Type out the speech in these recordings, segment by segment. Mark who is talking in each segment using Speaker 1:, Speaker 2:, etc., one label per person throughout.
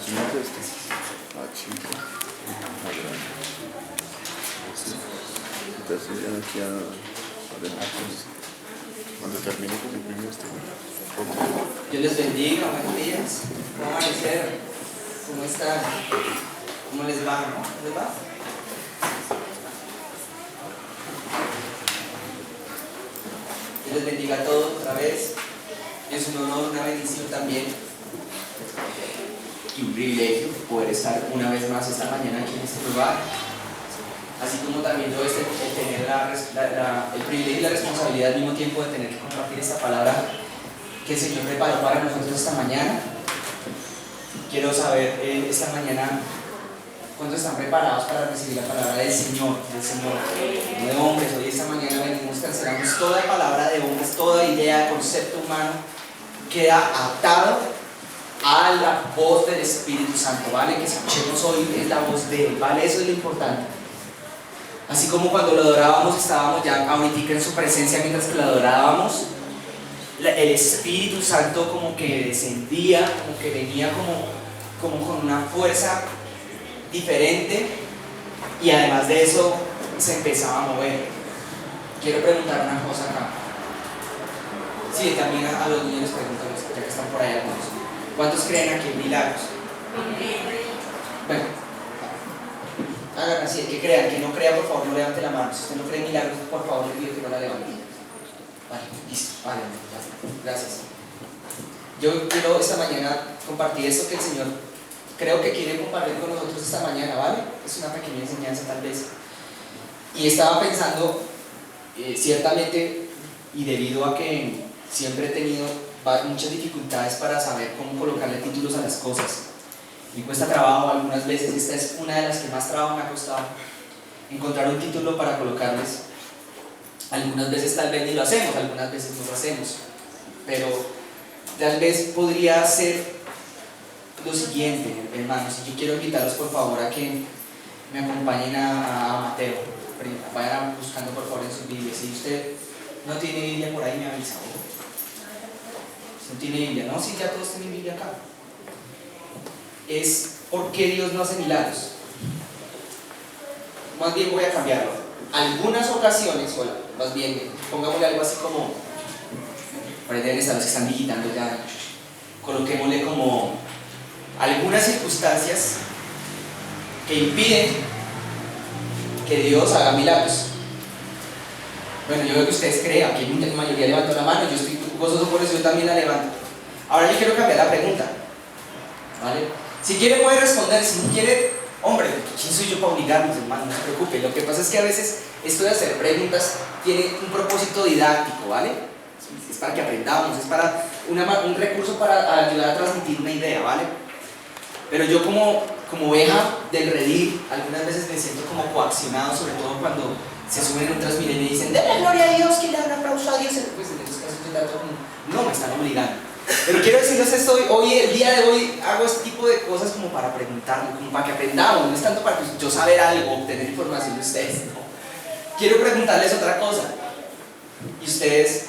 Speaker 1: ¿Quién es este? Ah, chico. Entonces ya aquí a cuando termine con el primer
Speaker 2: Dios les bendiga, buenos días. ¿Cómo amanecieron? ¿Cómo están? ¿Cómo les va? ¿No? ¿Cómo les va? Dios les bendiga a todos otra vez. Es un honor, una bendición también y un privilegio poder estar una vez más esta mañana aquí en este lugar. Así como también yo el tener el privilegio y la responsabilidad al mismo tiempo de tener que compartir esta palabra que el Señor preparó para nosotros esta mañana. Quiero saber esta mañana cuántos están preparados para recibir la palabra del Señor, no de hombres. Hoy esta mañana venimos, cancelamos toda palabra de hombres, toda idea, concepto humano, queda atado a la voz del Espíritu Santo, ¿vale? Que escuchemos hoy es la voz de Él, ¿vale? Eso es lo importante. Así como cuando lo adorábamos, estábamos ya ahorita en su presencia mientras que lo adorábamos, el Espíritu Santo como que descendía, como que venía como con una fuerza diferente, y además de eso se empezaba a mover. Quiero preguntar una cosa acá. Sí, también a los niños les preguntamos, ya que están por ahí algunos. ¿Cuántos creen aquí en milagros? Bueno, hagan así, el que crea, el que no crea, por favor no levante la mano. Si usted no cree en milagros, por favor le pido que no la levante. Vale, listo, vale, ya, gracias. Yo quiero esta mañana compartir esto que el Señor creo que quiere compartir con nosotros esta mañana, ¿vale? Es una pequeña enseñanza tal vez. Y estaba pensando, ciertamente, y debido a que siempre he tenido muchas dificultades para saber cómo colocarle títulos a las cosas. Me cuesta trabajo algunas veces, esta es una de las que más trabajo me ha costado, encontrar un título para colocarles. Algunas veces tal vez ni lo hacemos, algunas veces no lo hacemos, pero tal vez podría ser lo siguiente, hermanos. Y yo quiero invitarlos por favor a que me acompañen a Mateo. Vayan buscando por favor en sus Biblias. Si usted no tiene Biblia por ahí, me avisa. Si no tiene Biblia, no, si ya todos tienen Biblia acá. Es ¿por qué Dios no hace milagros? Más bien voy a cambiarlo. Algunas ocasiones, o más bien, pongámosle algo así como, por ahí deben estar los que están digitando ya, coloquémosle como algunas circunstancias que impiden que Dios haga milagros. Bueno, yo veo que ustedes creen, aquí la mayoría levantó la mano, yo estoy gozoso por eso, yo también la levanto. Ahora yo quiero cambiar la pregunta, ¿vale? Si quiere puede responder, si no quiere, hombre, ¿quién soy yo para obligarnos, hermano? No se preocupe. Lo que pasa es que a veces esto de hacer preguntas tiene un propósito didáctico, ¿vale? Es para que aprendamos, es para un recurso para ayudar a transmitir una idea, ¿vale? Pero yo como oveja del redil, algunas veces me siento como coaccionado, sobre todo cuando se suben en un Transmilenio y dicen ¡denle gloria a Dios, que le dan aplauso a Dios! Pues en esos casos yo trato como, no me están obligando. Pero quiero decirles esto, el día de hoy hago este tipo de cosas como para preguntarme, como para que aprendamos, no es tanto para yo saber algo, obtener información de ustedes, no. Quiero preguntarles otra cosa. ¿Y ustedes,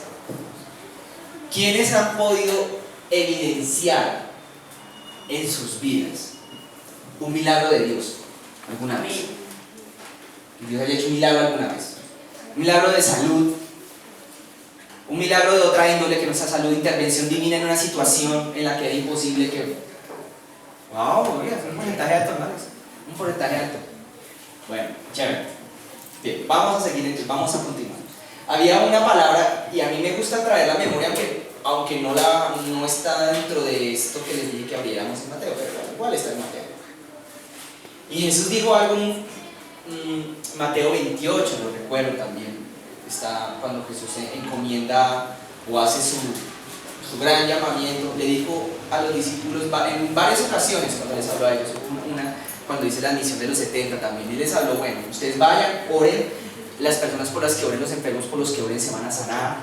Speaker 2: quiénes han podido evidenciar en sus vidas un milagro de Dios alguna vez? Que Dios haya hecho un milagro alguna vez. Un milagro de salud, un milagro de otra índole que no sea salud, intervención divina en una situación en la que era imposible que... ¡Wow! Mira, un porcentaje alto, hermanos. Un porcentaje alto. Bueno, chévere. Bien, vamos a seguir, entonces, vamos a continuar. Había una palabra, y a mí me gusta traer la memoria, aunque no está dentro de esto que les dije que abriéramos en Mateo, pero igual está en Mateo. Y Jesús dijo algo en Mateo 28, lo recuerdo también. Está cuando Jesús se encomienda o hace su gran llamamiento, le dijo a los discípulos en varias ocasiones cuando les habló a ellos, cuando dice la misión de los 70 también, y les habló, bueno, ustedes vayan, oren, las personas por las que oren, los enfermos por los que oren se van a sanar.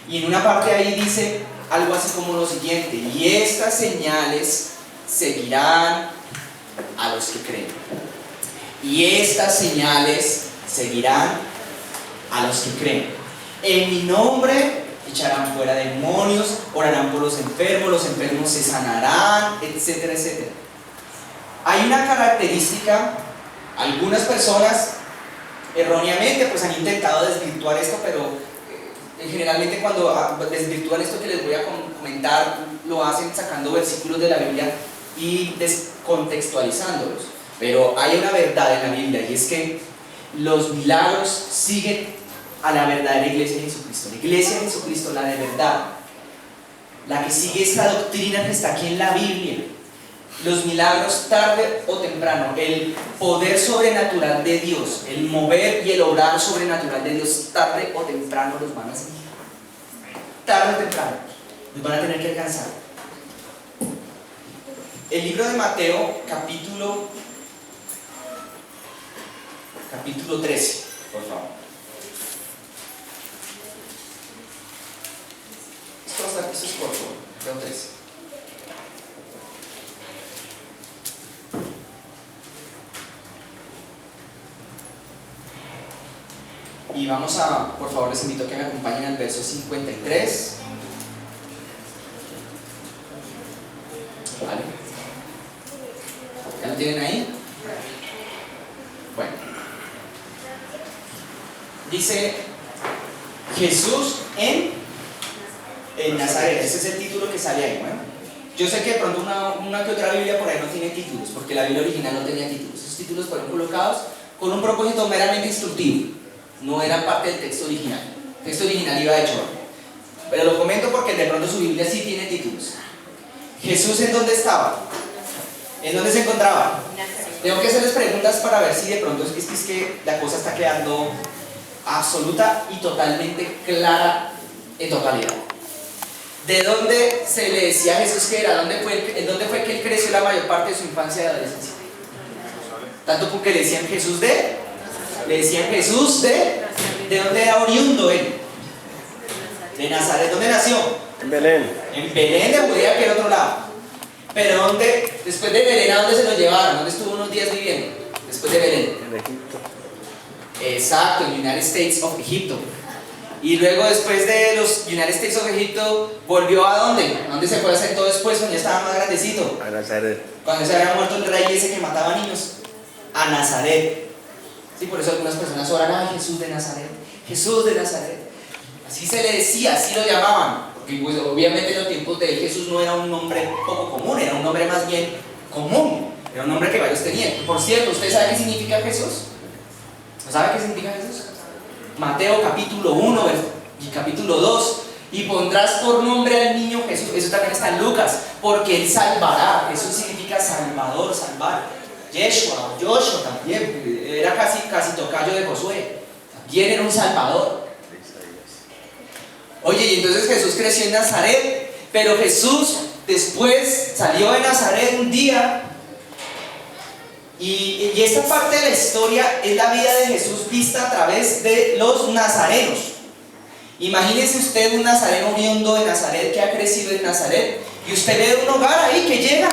Speaker 2: Y en una parte ahí dice algo así como lo siguiente: y estas señales seguirán a los que creen. Y estas señales seguirán a los que creen. En mi nombre echarán fuera demonios, orarán por los enfermos se sanarán, etcétera, etcétera. hay una característica, algunas personas erróneamente pues han intentado desvirtuar esto, pero generalmente cuando desvirtúan esto que les voy a comentar, lo hacen sacando versículos de la Biblia y descontextualizándolos. Pero hay una verdad en la Biblia, y es que los milagros siguen a la verdadera iglesia de Jesucristo. La iglesia de Jesucristo, la de verdad, la que sigue esta doctrina que está aquí en la Biblia. Los milagros, tarde o temprano, el poder sobrenatural de Dios, el mover y el obrar sobrenatural de Dios, tarde o temprano los van a seguir. Tarde o temprano los van a tener que alcanzar. El libro de Mateo, capítulo 13, por favor. Esto es corto, Mateo 13. Y vamos a, por favor, les invito a que me acompañen al verso 53. ¿Vale? ¿Ya lo tienen ahí? Bueno. Dice Jesús en Nazaret. Ese es el título que sale ahí. Bueno, yo sé que de pronto una que otra Biblia por ahí no tiene títulos, porque la Biblia original no tenía títulos. Esos títulos fueron colocados con un propósito meramente instructivo. No era parte del texto original. El texto original iba hecho. Pero lo comento porque de pronto su Biblia sí tiene títulos. Jesús, ¿en dónde estaba? ¿En dónde se encontraba? Tengo que hacerles preguntas para ver si de pronto es que la cosa está quedando absoluta y totalmente clara en totalidad. ¿De dónde se le decía a Jesús que era? ¿En dónde fue que él creció la mayor parte de su infancia y adolescencia? Tanto porque le decían Jesús de... Le decían Jesús ¿de dónde era oriundo él? De Nazaret. ¿Dónde nació?
Speaker 3: En Belén.
Speaker 2: En Belén de Judea, que era otro lado. Pero ¿dónde? Después de Belén, ¿a dónde se lo llevaron? ¿Dónde estuvo unos días viviendo? Después de Belén.
Speaker 3: En Egipto.
Speaker 2: Exacto, en United States of Egipto. Y luego después de los United States of Egipto, ¿volvió a dónde? ¿A dónde se fue a hacer todo después cuando ya estaba más grandecito?
Speaker 3: A Nazaret.
Speaker 2: Cuando se había muerto el rey ese que mataba niños. A Nazaret. Sí, por eso algunas personas oran, ay, Jesús de Nazaret, Jesús de Nazaret. Así se le decía, así lo llamaban. Porque pues, obviamente en los tiempos de él Jesús no era un nombre poco común, era un nombre más bien común. Era un nombre que varios tenían. Por cierto, ¿usted sabe qué significa Jesús? ¿No sabe qué significa Jesús? Mateo capítulo 1 y capítulo 2. Y pondrás por nombre al niño Jesús. Eso también está en Lucas. Porque él salvará. Jesús significa salvador, salvar. Yeshua, Joshua también, era casi tocayo de Josué, también era un salvador. Oye, y entonces Jesús creció en Nazaret, pero Jesús después salió de Nazaret un día, y esta parte de la historia es la vida de Jesús vista a través de los nazarenos. Imagínese usted un nazareno oriundo de Nazaret que ha crecido en Nazaret, y usted ve un hogar ahí que llega,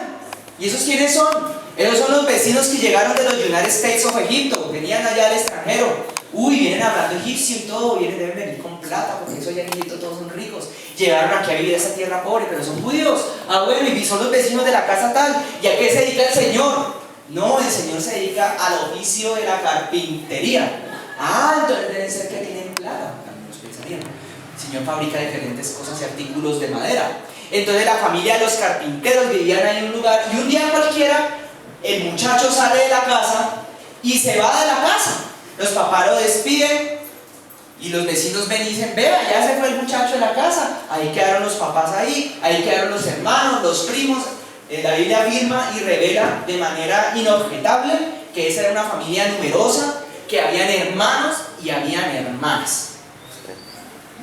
Speaker 2: y esos quiénes son. Esos son los vecinos que llegaron de los United States of Egipto, venían allá del extranjero. Uy, vienen hablando egipcio y todo, deben venir con plata, porque eso allá en Egipto todos son ricos. Llegaron aquí a vivir a esa tierra pobre, pero son judíos. Ah, bueno, y son los vecinos de la casa tal. ¿Y a qué se dedica el Señor? No, el Señor se dedica al oficio de la carpintería. Ah, entonces deben ser que tienen plata, también los pensarían. El Señor fabrica diferentes cosas y artículos de madera. Entonces la familia de los carpinteros vivían ahí en un lugar, y un día cualquiera el muchacho sale de la casa y se va de la casa. Los papás lo despiden y los vecinos ven y dicen, vea, ya se fue el muchacho de la casa. Ahí quedaron los papás ahí quedaron los hermanos, los primos. La Biblia afirma y revela de manera inobjetable que esa era una familia numerosa, que habían hermanos y habían hermanas.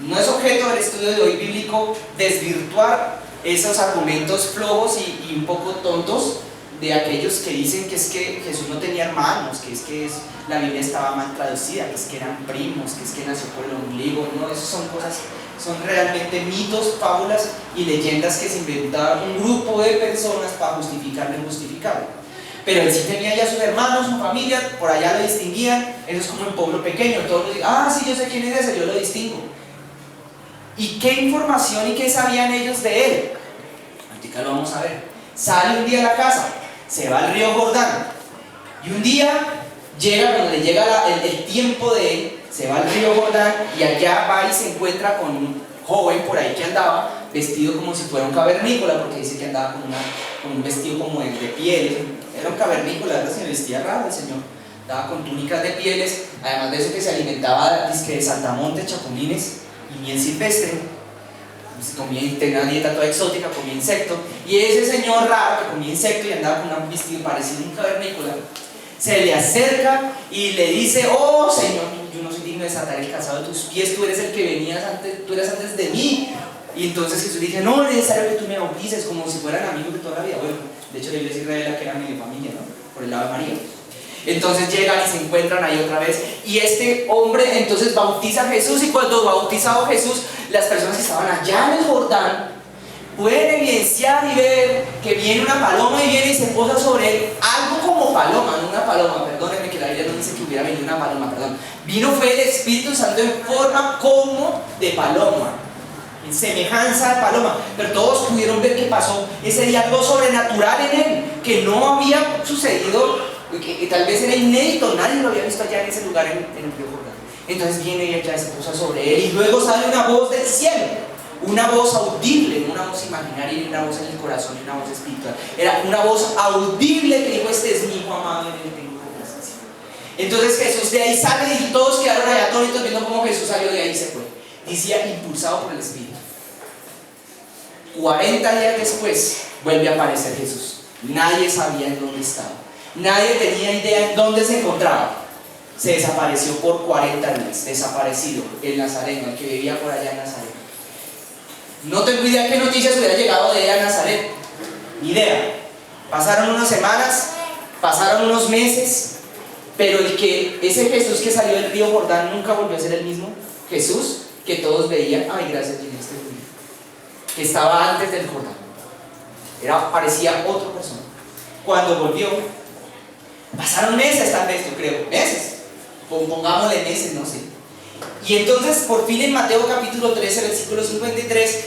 Speaker 2: No es objeto del estudio de hoy bíblico desvirtuar esos argumentos flojos y un poco tontos de aquellos que dicen que es que Jesús no tenía hermanos, que la Biblia estaba mal traducida, que es que eran primos, que es que nació por el ombligo. No, esas son cosas, son realmente mitos, fábulas y leyendas que se inventaron un grupo de personas para justificar lo injustificable. Pero él sí tenía ya sus hermanos, su familia, por allá lo distinguían. Eso es como un pueblo pequeño, todos dicen, sí, yo sé quién es ese, yo lo distingo. ¿Y qué información y qué sabían ellos de él? Ahorita lo vamos a ver. Sale un día a la casa, se va al río Jordán. Y un día cuando le llega el tiempo de él, se va al río Jordán y allá va y se encuentra con un joven por ahí que andaba vestido como si fuera un cavernícola, porque dice que andaba con un vestido como de pieles. Era un cavernícola, la verdad se vestía raro el señor. Andaba con túnicas de pieles, además de eso que se alimentaba de saltamontes, chapulines y miel silvestre. Tenía una dieta toda exótica, comía insectos. Y ese señor raro que comía insectos y andaba con un vestido parecido a un cavernícola, se le acerca y le dice: oh Señor, yo no soy digno de desatar el calzado de tus pies, tú eres el que venías antes, tú eras antes de mí. Y entonces Jesús dice: no es necesario que tú me bautices, como si fueran amigos de toda la vida. Bueno, de hecho la iglesia revela que eran medio familia, ¿no? Por el lado de María. Entonces llegan y se encuentran ahí otra vez, y este hombre entonces bautiza a Jesús, y cuando bautizado Jesús, las personas que estaban allá en el Jordán pueden evidenciar y ver que viene una paloma y viene y se posa sobre él, algo como paloma, no una paloma, perdónenme que la Biblia no dice que hubiera venido una paloma, perdón. Fue el Espíritu Santo en forma como de paloma, en semejanza de paloma, pero todos pudieron ver que pasó ese día algo sobrenatural en él, que no había sucedido, que tal vez era inédito, nadie lo había visto allá en ese lugar en el río Jordán. Entonces viene y ella se posa sobre él, y luego sale una voz del cielo, una voz audible, no una voz imaginaria, ni una voz en el corazón, ni una voz espiritual. Era una voz audible que dijo: este es mi hijo amado, en el que tengo complacencia. Entonces Jesús de ahí sale, y todos quedaron allá atónitos viendo cómo Jesús salió de ahí y se fue. Decía: impulsado por el Espíritu. 40 días después vuelve a aparecer Jesús. Nadie sabía en dónde estaba, nadie tenía idea en dónde se encontraba. Se desapareció por 40 días, desaparecido, el nazareno, el que vivía por allá en Nazaret. No tengo idea qué noticias hubiera llegado de él a Nazaret, ni idea. Pasaron unas semanas, pasaron unos meses, pero ese Jesús que salió del río Jordán nunca volvió a ser el mismo Jesús que todos veían. Ay, gracias, Dios, que estaba antes del Jordán. Parecía otra persona. Cuando volvió, pasaron meses, tal vez, yo creo, meses. Pongámosle meses, no sé. Y entonces, por fin en Mateo capítulo 13, versículo 53,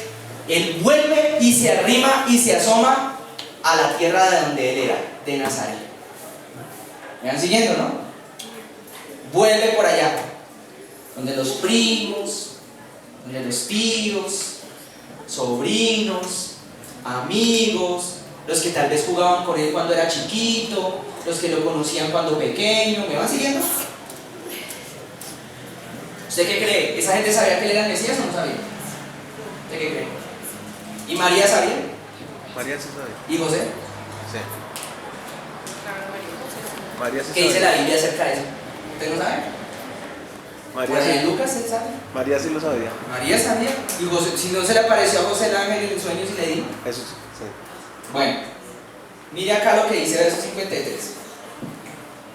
Speaker 2: él vuelve y se arrima y se asoma a la tierra de donde él era, de Nazaret. ¿Me van siguiendo, no? Vuelve por allá, donde los primos, donde los tíos, sobrinos, amigos, los que tal vez jugaban con él cuando era chiquito, los que lo conocían cuando pequeño. ¿Me van siguiendo? ¿Usted qué cree? ¿Esa gente sabía que él era el Mesías o no sabía? ¿Usted qué cree? ¿Y María sabía?
Speaker 3: María sí sabía.
Speaker 2: ¿Y José?
Speaker 3: Sí. María sí
Speaker 2: ¿Qué dice
Speaker 3: sabía.
Speaker 2: la Biblia acerca de eso? ¿Usted no sabe?
Speaker 3: María
Speaker 2: Por ahí en
Speaker 3: sí.
Speaker 2: Lucas él sabe.
Speaker 3: María sí lo sabía.
Speaker 2: María sabía. ¿Y José, si no se le apareció a José el ángel en sueños y le dijo?
Speaker 3: Eso sí.
Speaker 2: Bueno, mire acá lo que dice verso 53.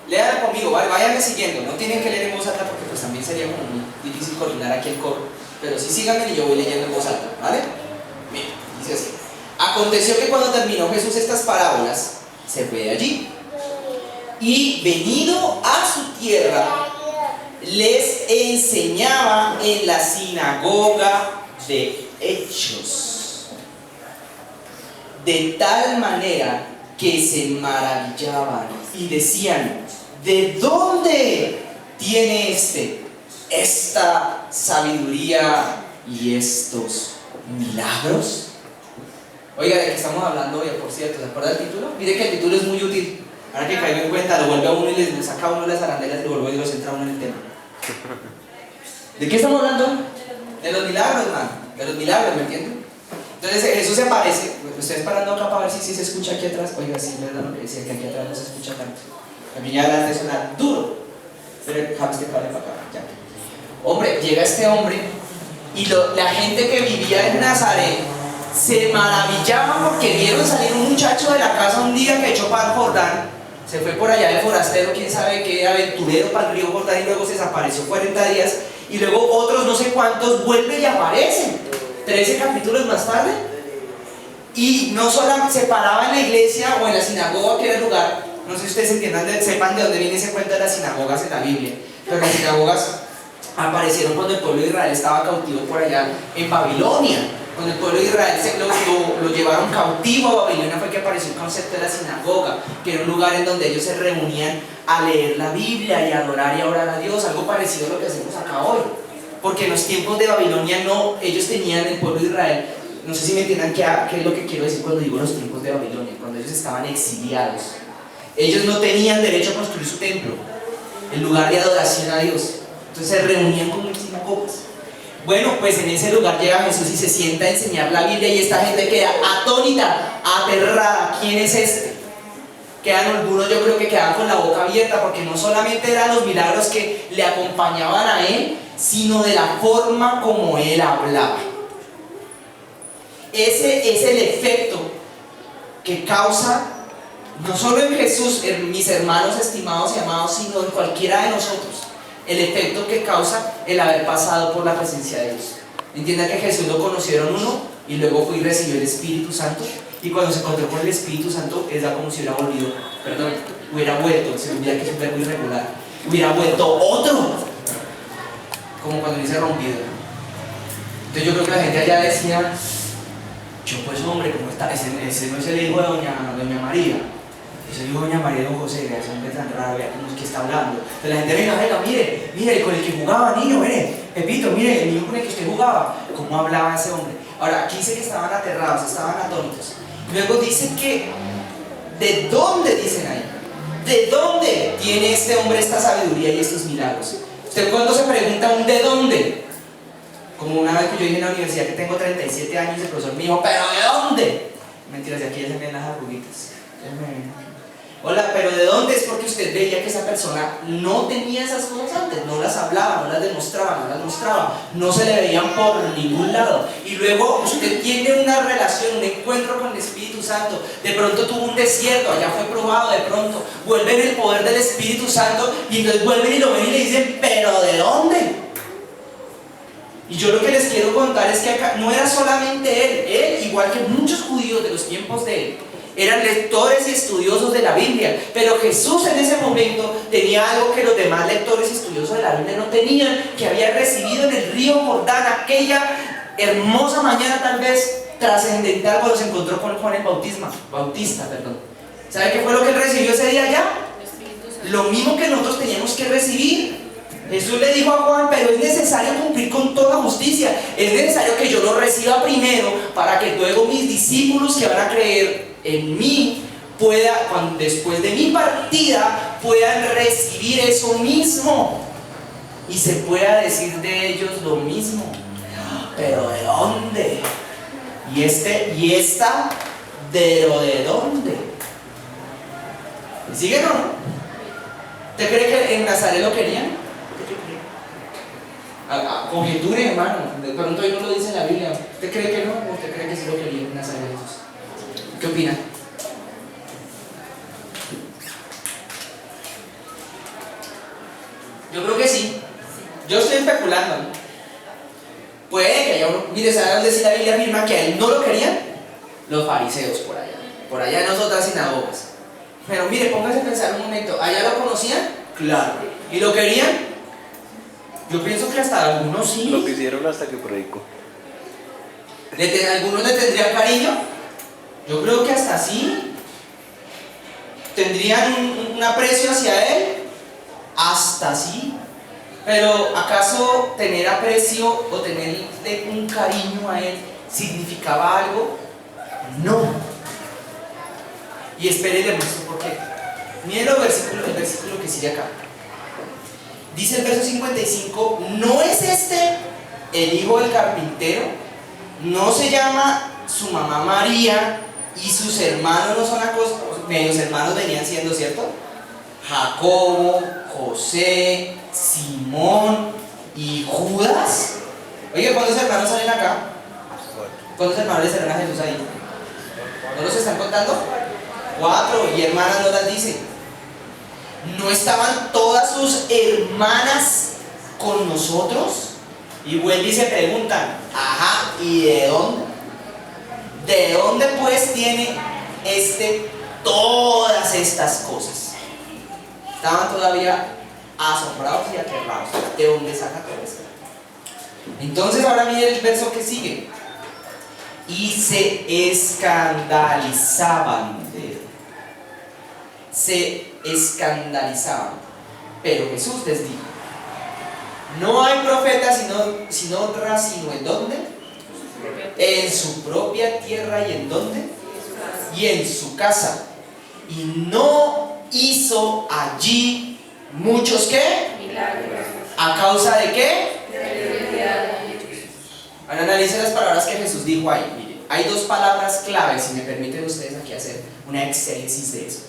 Speaker 2: Léala conmigo, ¿vale? Váyanme siguiendo. No tienen que leer en voz alta porque pues también sería como muy difícil coordinar aquí el coro. Pero sí síganme y yo voy leyendo en voz alta, ¿vale? Mira, dice así: aconteció que cuando terminó Jesús estas parábolas, se fue de allí, y venido a su tierra, les enseñaba en la sinagoga de Hechos, de tal manera que se maravillaban y decían: ¿de dónde tiene esta sabiduría y estos milagros? Oiga, ¿de qué estamos hablando hoy, por cierto? ¿Se acuerda del título? Mire que el título es muy útil. Ahora que caigo en cuenta, lo vuelve a uno y le saca a uno las arandelas y lo vuelve y lo centra a uno en el tema. ¿De qué estamos hablando? De los milagros, man. De los milagros, ¿me entienden? Entonces Jesús se aparece. Ustedes parando acá para ver si se escucha aquí atrás. Oiga, sí, es verdad lo que decía, que aquí atrás no se escucha tanto. A mí ya adelante suena duro. Pero jamás te para acá, ya. Hombre, llega este hombre y la gente que vivía en Nazaret se maravillaban porque vieron salir un muchacho de la casa un día que echó para el Jordán. Se fue por allá de forastero, quién sabe qué, aventurero para el río Jordán, y luego se desapareció 40 días. Y luego otros no sé cuántos vuelven y aparecen 13 capítulos más tarde. Y no solamente se paraba en la iglesia o en la sinagoga, que era el lugar. No sé si ustedes sepan de dónde viene ese cuento de las sinagogas en la Biblia. Pero las sinagogas aparecieron cuando el pueblo de Israel estaba cautivo por allá en Babilonia. Cuando el pueblo de Israel lo llevaron cautivo a Babilonia fue que apareció el concepto de la sinagoga, que era un lugar en donde ellos se reunían a leer la Biblia y a adorar y a orar a Dios, algo parecido a lo que hacemos acá hoy. Porque en los tiempos de Babilonia ellos tenían, el pueblo de Israel, no sé si me entiendan qué es lo que quiero decir cuando digo los tiempos de Babilonia, cuando ellos estaban exiliados. Ellos no tenían derecho a construir su templo, el lugar de adoración a Dios. Entonces se reunían como en sinagogas. Bueno, pues en ese lugar llega Jesús y se sienta a enseñar la Biblia y esta gente queda atónita, aterrada. ¿Quién es este? Quedan algunos, yo creo que quedan con la boca abierta, porque no solamente eran los milagros que le acompañaban a él, sino de la forma como él hablaba. Ese es el efecto que causa, no solo en Jesús, en mis hermanos estimados y amados, sino en cualquiera de nosotros. El efecto que causa el haber pasado por la presencia de Dios. Entienda que Jesús lo conocieron uno y luego fue y recibió el Espíritu Santo, y cuando se encontró con el Espíritu Santo es como si hubiera vuelto, se olvida que es un verbo irregular, hubiera vuelto otro, como cuando dice rompido. Entonces yo creo que la gente allá decía, yo pues hombre, ¿cómo está? Ese no es el hijo de doña María. Ese hijo de doña María y don José, ese hombre tan raro, vea cómo es que está hablando. Entonces la gente, venga, mire, con el que jugaba, niño, mire, Pepito, mire, el niño con el que usted jugaba, ¿cómo hablaba ese hombre? Ahora, aquí dice que estaban aterrados, estaban atónitos. Luego dice que, ¿de dónde dicen ahí? ¿De dónde tiene este hombre esta sabiduría y estos milagros? ¿Usted cuándo se pregunta un de dónde? Como una vez que yo dije en la universidad que tengo 37 años y el profesor me dijo, ¿pero de dónde? Mentiras, de aquí ya se ven las arruguitas. Hola, pero ¿de dónde? Es porque usted veía que esa persona no tenía esas cosas antes, no las hablaba, no las demostraba, no se le veían por ningún lado. Y luego usted tiene una relación, un encuentro con el Espíritu Santo, de pronto tuvo un desierto, allá fue probado, de pronto vuelve en el poder del Espíritu Santo y entonces vuelven y lo ven y le dicen, ¿pero de dónde? Y yo lo que les quiero contar es que acá no era solamente él, igual que muchos judíos de los tiempos de él, eran lectores y estudiosos de la Biblia, pero Jesús en ese momento tenía algo que los demás lectores y estudiosos de la Biblia no tenían, que había recibido en el río Jordán aquella hermosa mañana, tal vez trascendental, cuando se encontró con Juan el Bautista. ¿Sabe qué fue lo que él recibió ese día allá? Lo mismo que nosotros teníamos que recibir. Jesús le dijo a Juan, pero es necesario cumplir con toda justicia, es necesario que yo lo reciba primero para que luego mis discípulos que van a creer en mí después de mi partida puedan recibir eso mismo y se pueda decir de ellos lo mismo. ¿Pero de dónde? Y esta, ¿pero de dónde? ¿Sigue o no? ¿Usted cree que en Nazaret lo querían? Conjeture, hermano, de pronto hoy no lo dice en la Biblia. ¿Usted cree que no? ¿O usted cree que sí lo quería en Nazaret Jesús? ¿Qué opina? Yo creo que sí. Yo estoy especulando, ¿no? Puede que haya uno. Mire, ¿saben dónde sí la Biblia afirma que a él no lo querían? Los fariseos por allá en las otras sinagogas. Pero mire, póngase a pensar un momento. ¿Allá lo conocían? Claro. ¿Y lo querían? Yo pienso que hasta algunos sí.
Speaker 3: Lo quisieron hasta que predicó.
Speaker 2: ¿Algunos le tendrían cariño? Yo creo que hasta sí. ¿Tendrían un aprecio hacia él? Hasta sí. Pero ¿acaso tener aprecio o tener un cariño a él significaba algo? No. Y espere y le muestro por qué. Miren el versículo que sigue acá. Dice el verso 55, ¿no es este el hijo del carpintero? ¿No se llama su mamá María y sus hermanos no son medios hermanos venían siendo, ¿cierto? Jacobo, José, Simón y Judas. Oye, ¿cuántos hermanos salen acá? ¿Cuántos hermanos le serán a Jesús ahí? ¿No los están contando? 4, y hermanas no las dicen. ¿No estaban todas sus hermanas con nosotros? Y vuelve y se preguntan, ajá, ¿y de dónde? ¿De dónde pues tiene todas estas cosas? Estaban todavía asombrados y aterrados. ¿De dónde saca todo esto? Entonces ahora mire el verso que sigue. y se escandalizaban de él. Se escandalizaban. Pero Jesús les dijo: no hay profeta sin honra, sino ¿en dónde? En su propia tierra. ¿Y en dónde? Y en su casa. Y no hizo allí muchos ¿qué?
Speaker 4: Milagros.
Speaker 2: ¿A causa de qué?
Speaker 4: De
Speaker 2: Ahora analicen las palabras que Jesús dijo ahí. Miren, hay dos palabras claves, si me permiten ustedes aquí hacer una exégesis de eso.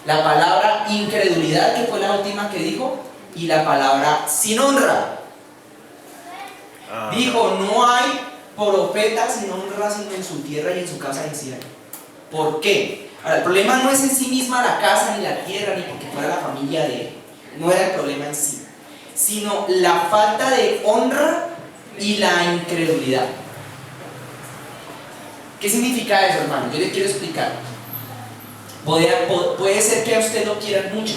Speaker 2: La palabra incredulidad, que fue la última que dijo, y la palabra sin honra. Dijo: no hay profeta sin honra, sino en su tierra y en su casa decía. ¿Por qué? Ahora, el problema no es en sí misma la casa, ni la tierra, ni porque fuera la familia de él. No era el problema en sí, sino la falta de honra y la incredulidad. ¿Qué significa eso, hermano? Yo les quiero explicar. Puede ser que a usted lo quieran mucho,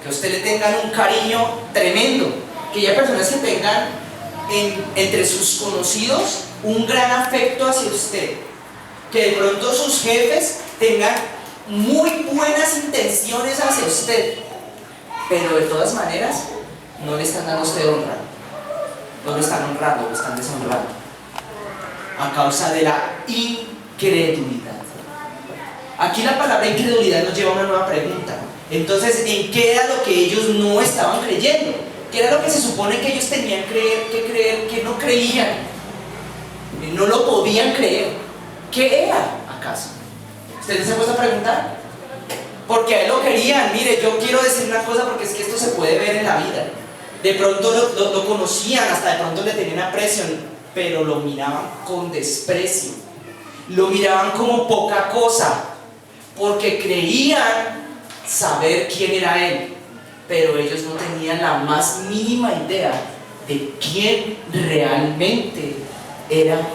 Speaker 2: que a usted le tengan un cariño tremendo, que haya personas que tengan entre sus conocidos un gran afecto hacia usted, que de pronto sus jefes tengan muy buenas intenciones hacia usted, pero de todas maneras no le están dando a usted honra, no lo están honrando, lo están deshonrando a causa de la incredulidad. Aquí la palabra incredulidad nos lleva a una nueva pregunta. Entonces, ¿en qué era lo que ellos no estaban creyendo? ¿Qué era lo que se supone que ellos tenían que creer, que no creían? No lo podían creer. ¿Qué era acaso? ¿Ustedes se han puesto a preguntar? Porque a él lo querían. Mire, yo quiero decir una cosa, porque es que esto se puede ver en la vida. De pronto lo conocían, hasta de pronto le tenían aprecio, pero lo miraban con desprecio. Lo miraban como poca cosa, porque creían saber quién era él, pero ellos no tenían la más mínima idea de quién realmente era él.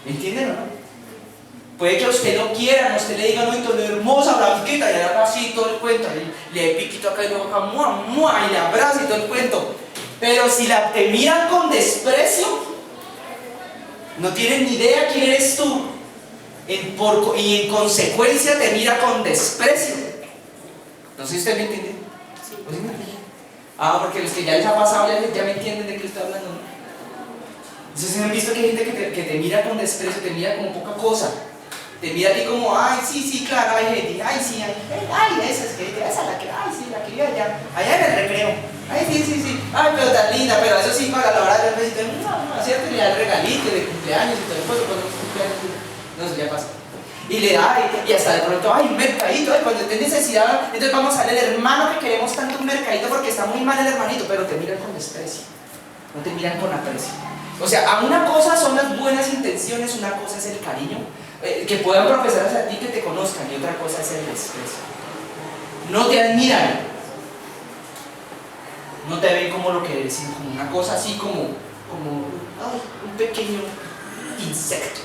Speaker 2: ¿Me entienden o no? Puede que a usted lo quieran, a usted le digan: no, entonces hermosa, blanquita, y le haga así todo el cuento, le piquito acá y luego acá, mua, mua, y le abraza y todo el cuento. Pero si te miran con desprecio, no tienen ni idea quién eres tú, y en consecuencia te mira con desprecio. No sé si usted me entiende.
Speaker 4: Sí.
Speaker 2: ¿O sí me entiende? Porque los que ya les ha pasado ya me entienden de qué estoy hablando, ¿no? Entonces, ¿han visto que hay gente que te mira con desprecio, te mira como poca cosa? Te mira a ti como: ay, sí, claro, hay gente, ay, sí, esa es la que, ay, sí, la que vive allá en el recreo, ay, sí, ay, pero tan linda, pero eso sí, para la hora del besito, no, ¿cierto? Y le da el regalito de cumpleaños y todo el juego, cuando cumpleaños, no, eso ya pasa. Y le da, y hasta de pronto, ay, un mercadito, cuando esté necesidad, entonces vamos a darle al hermano que queremos tanto un mercadito porque está muy mal el hermanito, pero te miran con desprecio, no te miran con aprecio. O sea, a una cosa son las buenas intenciones, una cosa es el cariño, que puedan profesar hacia ti, que te conozcan, y otra cosa es el desprecio. No te admiran, no te ven como lo que eres, sino como una cosa así como ay, un pequeño insecto.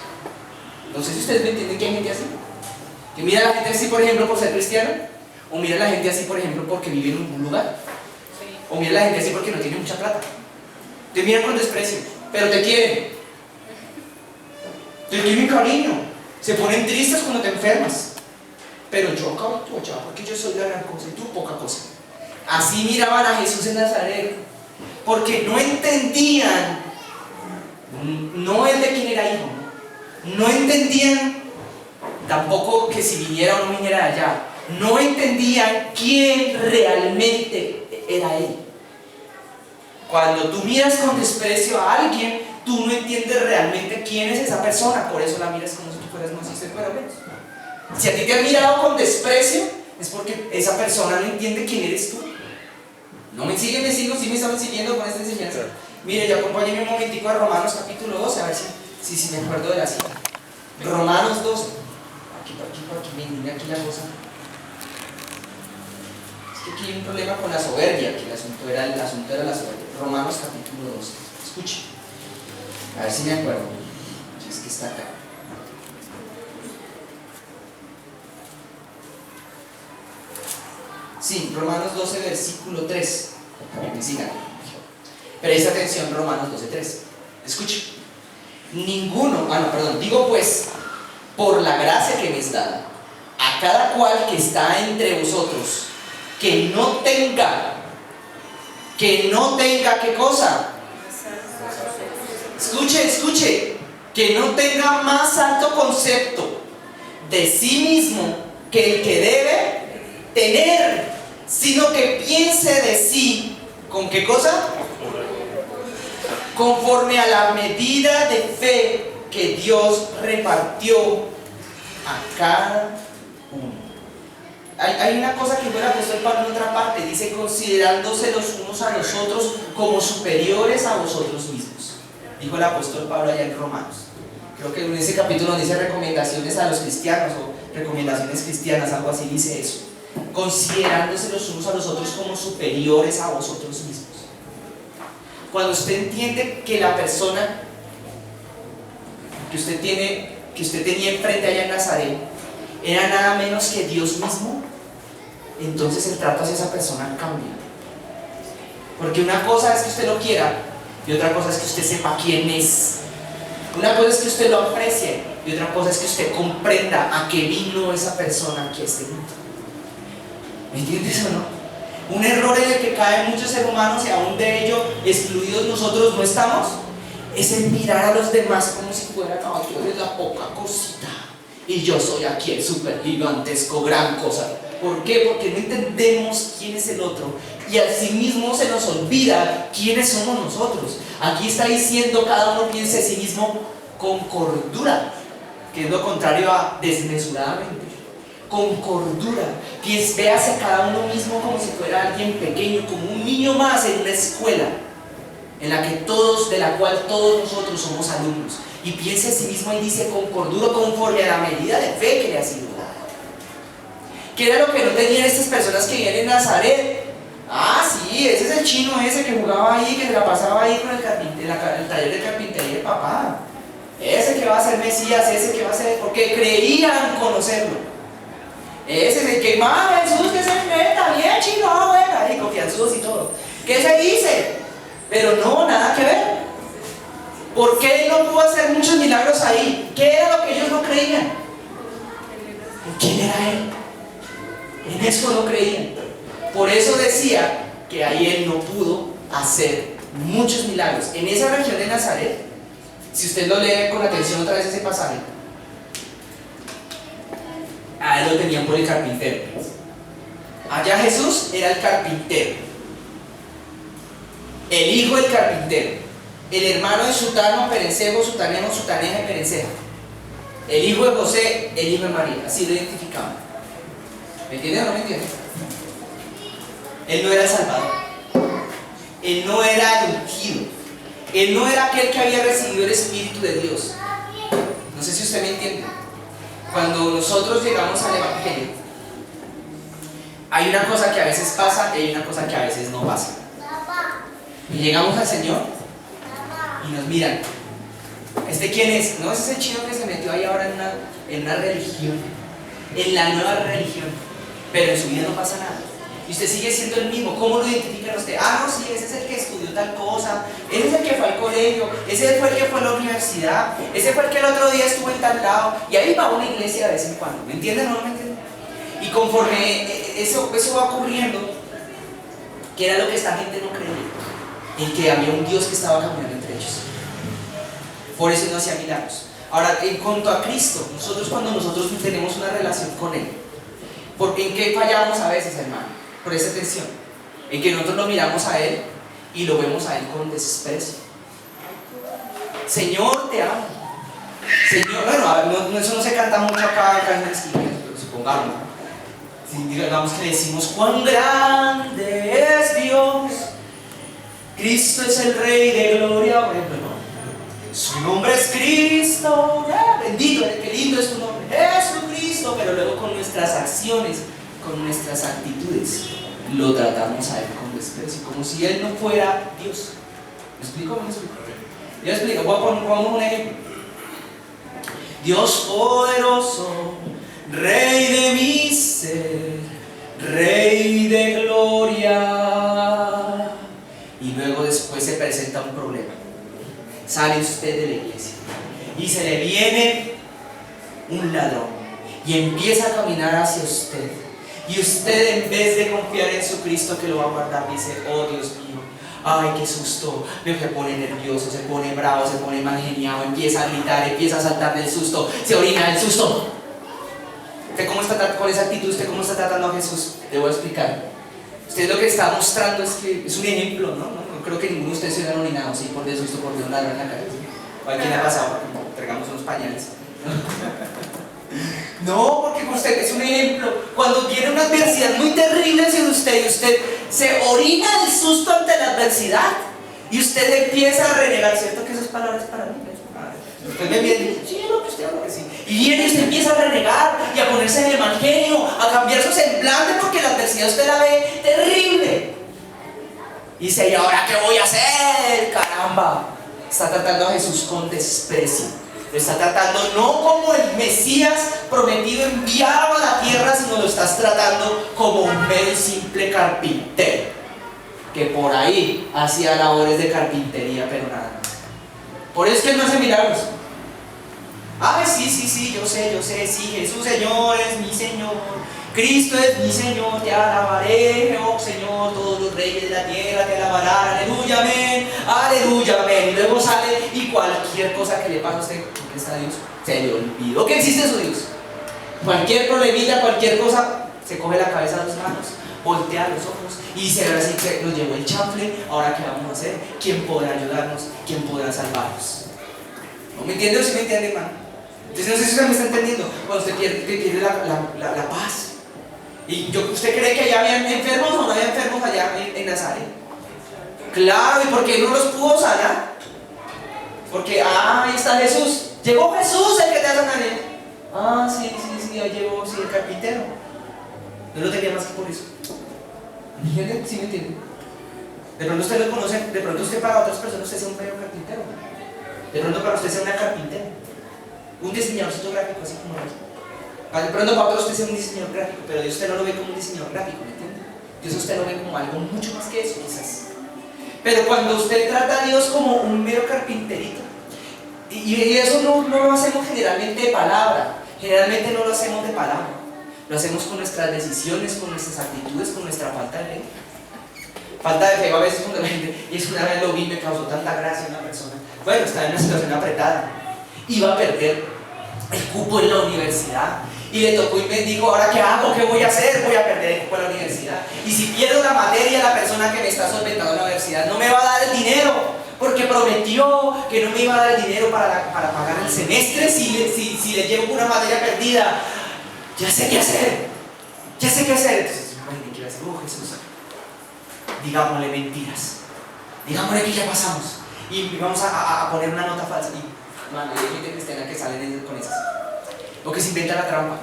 Speaker 2: No sé si ustedes me entienden que hay gente así, que mira a la gente así, por ejemplo, por ser cristiano, o mira a la gente así, por ejemplo, porque vive en un lugar, o mira a la gente así porque no tiene mucha plata. Te miran con desprecio, pero te quieren, te tienen cariño. Se ponen tristes cuando te enfermas, pero yo acabo tú allá porque yo soy la gran cosa y tú poca cosa. Así miraban a Jesús en Nazaret, porque no entendían, no el de quién era hijo, no entendían tampoco que si viniera o no viniera de allá, no entendían quién realmente era él. Cuando tú miras con desprecio a alguien, tú no entiendes realmente quién es esa persona, por eso la miras como si tú fueras más y fuera menos. Si a ti te han mirado con desprecio, es porque esa persona no entiende quién eres tú. ¿No me siguen? ¿Me sigo? ¿Sí me estaban siguiendo con esta enseñanza? Mire, yo acompáñenme un momentico a Romanos capítulo 12, a ver si me acuerdo de la cita. Romanos 12. Aquí, me indigna aquí la cosa. Es que aquí hay un problema con la soberbia, que el asunto era la soberbia. Romanos capítulo 12. Escuche. A ver si me acuerdo. Si es que está acá. Sí, Romanos 12, versículo 3. Para que me sigan. Presta atención, Romanos 12, 3. Escuche. Digo pues, por la gracia que me es dada, a cada cual que está entre vosotros, que no tenga, ¿qué cosa? Escuche, que no tenga más alto concepto de sí mismo que el que debe tener, sino que piense de sí, ¿con qué cosa? Conforme a la medida de fe que Dios repartió a cada uno. Hay una cosa que fue el apóstol Pablo en otra parte, dice considerándose los unos a los otros como superiores a vosotros mismos, dijo el apóstol Pablo allá en Romanos. Creo que en ese capítulo dice recomendaciones a los cristianos o recomendaciones cristianas, algo así dice eso, considerándose los unos a los otros como superiores a vosotros mismos. Cuando usted entiende que la persona que usted tenía enfrente allá en Nazaret era nada menos que Dios mismo, entonces el trato hacia esa persona cambia. Porque una cosa es que usted lo quiera y otra cosa es que usted sepa quién es. Una cosa es que usted lo aprecie y otra cosa es que usted comprenda a qué vino esa persona aquí a este mundo. ¿Me entiendes o no? Un error en el que caen muchos seres humanos y aún de ello excluidos nosotros no estamos, es en mirar a los demás como si fueran yo eres la poca cosita y yo soy aquí el super gigantesco gran cosa. ¿Por qué? Porque no entendemos quién es el otro y asimismo se nos olvida quiénes somos nosotros. Aquí está diciendo cada uno piense de sí mismo con cordura, que es lo contrario a desmesuradamente. Con cordura, véase cada uno mismo como si fuera alguien pequeño, como un niño más en una escuela de la cual todos nosotros somos alumnos, y piense a sí mismo y dice con cordura conforme a la medida de fe que le ha sido dada. ¿Qué era lo que no tenían estas personas que vivían en Nazaret? Sí, ese es el chino ese que jugaba ahí, que se la pasaba ahí con el taller de carpintería de papá, ese que va a ser Mesías, ese que va a ser, porque creían conocerlo. Ese es el que más Jesús, que se meta bien chino, bueno, ahí confianzudos y todo. ¿Qué se dice? Pero no, nada que ver. ¿Por qué él no pudo hacer muchos milagros ahí? ¿Qué era lo que ellos no creían? ¿Quién era él? En eso no creían. Por eso decía que ahí él no pudo hacer muchos milagros. En esa región de Nazaret, si usted lo lee con atención otra vez ese pasaje, a él lo tenían por el carpintero. Allá Jesús era el carpintero, el hijo del carpintero, el hermano de Sutano, Perencejo, Sutanejo, Sutaneja y Perenceja, el hijo de José, el hijo de María. Así lo identificaban. ¿Me entienden o no me entienden? Él no era el Salvador, él no era el ungido, él no era aquel que había recibido el Espíritu de Dios. No sé si usted me entiende. Cuando nosotros llegamos al Evangelio, hay una cosa que a veces pasa y hay una cosa que a veces no pasa. Y llegamos al Señor y nos miran. ¿Este quién es? No, ese es el chino que se metió ahí ahora en una religión, en la nueva religión, pero en su vida no pasa nada. Y usted sigue siendo el mismo. ¿Cómo lo identifican usted? No, sí, ese es el que estudió tal cosa, ese es el que fue al colegio, ese fue el que fue a la universidad, ese fue el que el otro día estuvo en tal lado, y ahí va a una iglesia de vez en cuando. ¿Me entienden o no me entienden? Y conforme eso va ocurriendo, ¿qué era lo que esta gente no creía? El que había un Dios que estaba caminando entre ellos. Por eso no hacía milagros. Ahora, en cuanto a Cristo, cuando nosotros tenemos una relación con Él, porque ¿en qué fallamos a veces, hermano? Por esa atención, en que nosotros lo miramos a Él y lo vemos a Él con desprecio. Señor, te amo. Señor, bueno, eso no se canta mucho acá en las iglesias, pero supongamos. Si digamos que decimos, cuán grande es Dios, Cristo es el Rey de gloria, por ejemplo, ¿no? Su nombre es Cristo, bendito, qué lindo es tu nombre, Jesucristo, pero luego con nuestras acciones, con nuestras actitudes, lo tratamos a Él con desprecio, como si Él no fuera Dios. ¿Me explico? Yo explico, pongamos un ejemplo. Dios poderoso, Rey de mi ser, Rey de gloria. Y luego después se presenta un problema. Sale usted de la iglesia. y se le viene un ladrón y empieza a caminar hacia usted. Y usted, en vez de confiar en su Cristo que lo va a guardar, dice: oh Dios mío, ay, qué susto. Se pone nervioso, se pone bravo, se pone mal geniado, empieza a gritar, empieza a saltar del susto, se orina del susto. ¿Usted cómo está, con esa actitud, usted cómo está tratando a Jesús? Le voy a explicar. Usted lo que está mostrando es que es un ejemplo, ¿no? No creo que ninguno de ustedes se haya orinado, ¿sí? Por el susto, por un ladrón en la calle, ¿sí? ¿O a quién ha pasado? Entregamos unos pañales. No, porque usted es un ejemplo. Cuando viene una adversidad muy terrible hacia usted y usted se orina del susto ante la adversidad y usted empieza a renegar, ¿cierto que esas palabras para mí? Usted me viene y dice: sí, no, que usted habla que sí. Y viene y usted empieza a renegar y a ponerse en el evangelio, a cambiar su semblante porque la adversidad usted la ve terrible. Y dice: ¿y ahora qué voy a hacer? Caramba. Está tratando a Jesús con desprecio. Lo está tratando no como el Mesías prometido enviado a la tierra, sino lo estás tratando como un mero y simple carpintero que por ahí hacía labores de carpintería, pero nada más. Por eso es que él no hace milagros. Ay, sí, yo sé, sí, Jesús, Señor, es mi Señor. Cristo es mi Señor, te alabaré, oh Señor, todos los reyes de la tierra te alabarán, aleluya, amén. Y luego sale y cualquier cosa que le pasa a usted, ¿dónde está Dios? Se le olvidó que existe su Dios. Cualquier problemita, cualquier cosa, se coge la cabeza a las manos, voltea los ojos y dice: ahora sí que nos llevó el chanfle, ahora qué vamos a hacer, ¿quién podrá ayudarnos? ¿Quién podrá salvarnos? ¿No me entiende o sí me entiende, hermano? Entonces no sé si usted me está entendiendo. Cuando usted pierde la paz. ¿Y usted cree que allá había enfermos o no había enfermos allá en Nazaret? Claro, ¿y por qué no los pudo sanar? Porque, ahí está Jesús. Llegó Jesús, el que te va a sanar. Sí, ahí llegó, sí, el carpintero. No lo tenía más que por eso. ¿Me entiende? ¿Sí me entiende? De pronto usted lo conoce, de pronto usted para otras personas usted sea un medio carpintero. De pronto para usted sea una carpintera. Un diseñadorcito gráfico, así como eso. De pronto para otros usted sea un diseñador gráfico, pero Dios usted no lo ve como un diseñador gráfico, ¿me entiende? Dios usted lo ve como algo mucho más que eso, quizás. Pero cuando usted trata a Dios como un mero carpinterito, y eso no lo hacemos generalmente de palabra, generalmente no lo hacemos de palabra, lo hacemos con nuestras decisiones, con nuestras actitudes, con nuestra falta de fe. Falta de fe a veces cuando la gente, y es una vez lo vi, me causó tanta gracia una persona. Bueno, estaba en una situación apretada, iba a perder el cupo en la universidad y le tocó y me dijo: ahora qué hago, qué voy a hacer, voy a perder el cupo en la universidad, y si pierdo la materia, la persona que me está solventando en la universidad no me va a dar el dinero porque prometió que no me iba a dar el dinero para pagar el semestre si le llevo una materia perdida. Ya sé qué hacer. Entonces, imagínate que iba a decir: oh Jesús, digámosle mentiras, digámosle que ya pasamos y vamos a poner una nota falsa. Y mano, hay gente cristiana que sale con esas, o que se inventa la trampa.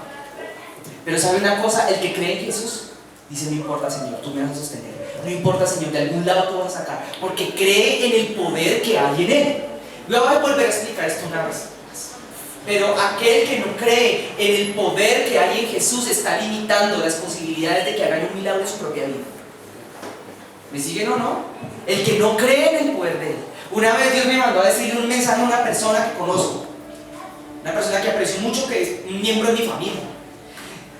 Speaker 2: Pero sabe una cosa, el que cree en Jesús dice: no importa, Señor, tú me vas a sostener, no importa, Señor, de algún lado tú vas a sacar, porque cree en el poder que hay en él. Voy a volver a explicar esto una vez. Pero aquel que no cree en el poder que hay en Jesús está limitando las posibilidades de que haga un milagro en su propia vida. ¿Me siguen o no? El que no cree en el poder de él. Una vez Dios me mandó a decirle un mensaje a una persona que conozco, una persona que aprecio mucho, que es un miembro de mi familia,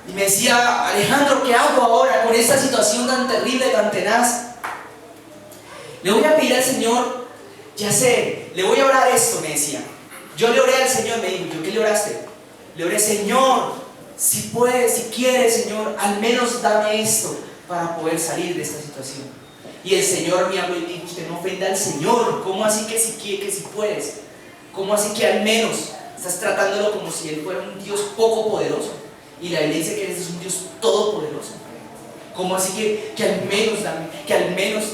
Speaker 2: y me decía: Alejandro, ¿qué hago ahora con esta situación tan terrible, tan tenaz? Le voy a pedir al Señor, ya sé, le voy a orar esto, me decía. Yo le oré al Señor, me dijo: ¿yo qué le oraste? Le oré: Señor, si puedes, si quieres, Señor, al menos dame esto para poder salir de esta situación. Y el Señor me habló y me dijo: usted no ofenda al Señor. ¿Cómo así que si quiere, que si puedes? ¿Cómo así que al menos? Estás tratándolo como si Él fuera un Dios poco poderoso. Y la Biblia dice que Él es un Dios todopoderoso. ¿Cómo así que al menos dame? Que al menos,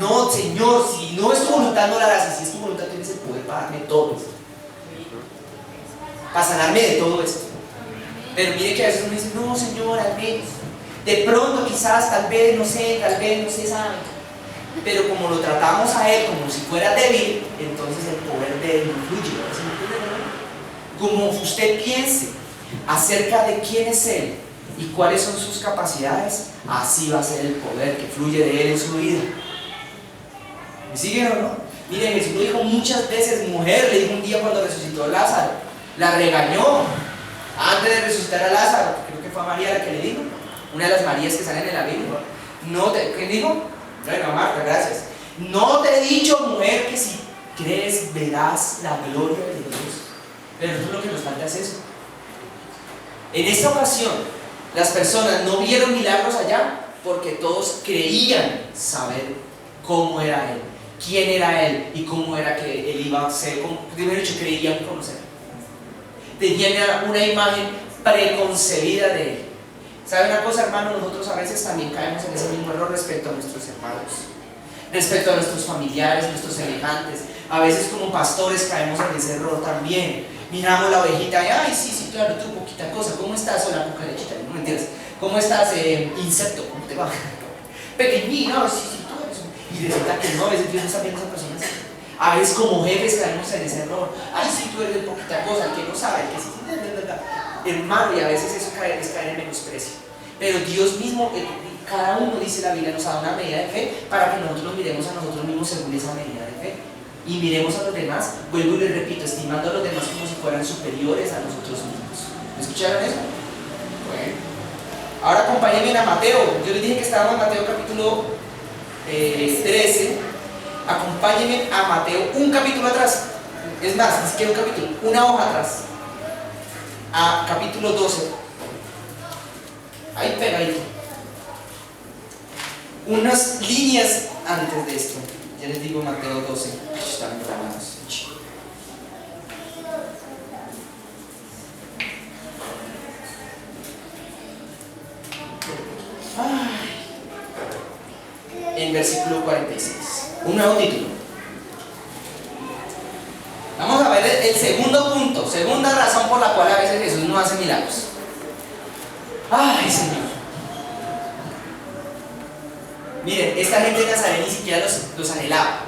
Speaker 2: no, Señor, si no es tu voluntad no la harás. Si es tu voluntad tienes el poder para darme todo esto, para sanarme de todo esto. Pero mire que a veces uno dice: no, Señor, al menos. De pronto, quizás, tal vez, no sé, sabe. Pero como lo tratamos a Él como si fuera débil, entonces el poder de Él no fluye. Como usted piense acerca de quién es Él y cuáles son sus capacidades, así va a ser el poder que fluye de Él en su vida. ¿Me siguen o no? Mire, Jesús lo dijo muchas veces, mujer, le dijo un día cuando resucitó a Lázaro, la regañó antes de resucitar a Lázaro, creo que fue a María la que le dijo, una de las Marías que salen en la Biblia. ¿Qué dijo? Bueno, Marta, gracias. No te he dicho, mujer, que si crees verás la gloria de Dios. Pero nosotros lo que nos falta es eso. En esta ocasión, las personas no vieron milagros allá porque todos creían saber cómo era Él, quién era Él y cómo era que Él iba a ser. Primero dicho, creían conocer. Tenían una imagen preconcebida de Él. ¿Sabe una cosa, hermano? Nosotros a veces también caemos en ese mismo error respecto a nuestros hermanos, respecto a nuestros familiares, nuestros semejantes. A veces como pastores caemos en ese error también. Miramos la ovejita y, ay, sí, claro, tú, poquita cosa. ¿Cómo estás? Hola, cucarachita, no me entiendes. ¿Cómo estás, insecto? ¿Cómo te va? Pequeñito, no, sí, tú eres. Y resulta que no, a veces Dios no está viendo a esa persona así. A veces como jefes caemos en ese error. Ay, sí, tú eres de poquita cosa, el que no sabe, el que sí, hermano, y a veces eso es caer en menosprecio. Pero Dios mismo, cada uno, dice la Biblia, nos da una medida de fe para que nosotros nos miremos a nosotros mismos según esa medida de fe. Y miremos a los demás, vuelvo y les repito, estimando a los demás como si fueran superiores a nosotros mismos. ¿Me escucharon eso? Bueno. Ahora acompáñenme a Mateo. Yo les dije que estábamos en Mateo capítulo 13. Acompáñenme a Mateo un capítulo atrás. Es más, ni siquiera un capítulo, una hoja atrás. A capítulo 12. Ahí pegadito. Unas líneas antes de esto. Ya les digo Mateo 12. Están programados. En versículo 46. Un nuevo título. Vamos a ver el segundo punto, segunda razón por la cual a veces Jesús no hace milagros. Ay, Señor. Miren, esta gente de Nazaret ni siquiera los anhelaba,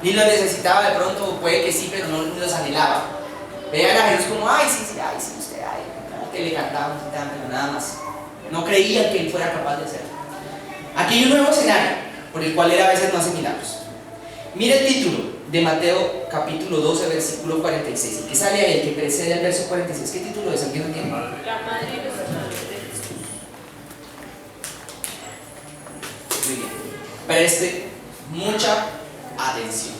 Speaker 2: ni los necesitaba. De pronto, puede que sí, pero no los anhelaba. Vean a Jesús como, ay, sí, usted, ay, que le cantaban, pero nada más. No creían que Él fuera capaz de hacerlo. Aquí hay un nuevo escenario, por el cual Él a veces no hace milagros. Mire el título de Mateo capítulo 12, versículo 46, el que sale ahí, el que precede al verso 46. ¿Qué título es? ¿Alguien lo tiene?
Speaker 4: La madre y los hermanos de Jesús.
Speaker 2: Muy bien. Preste mucha atención.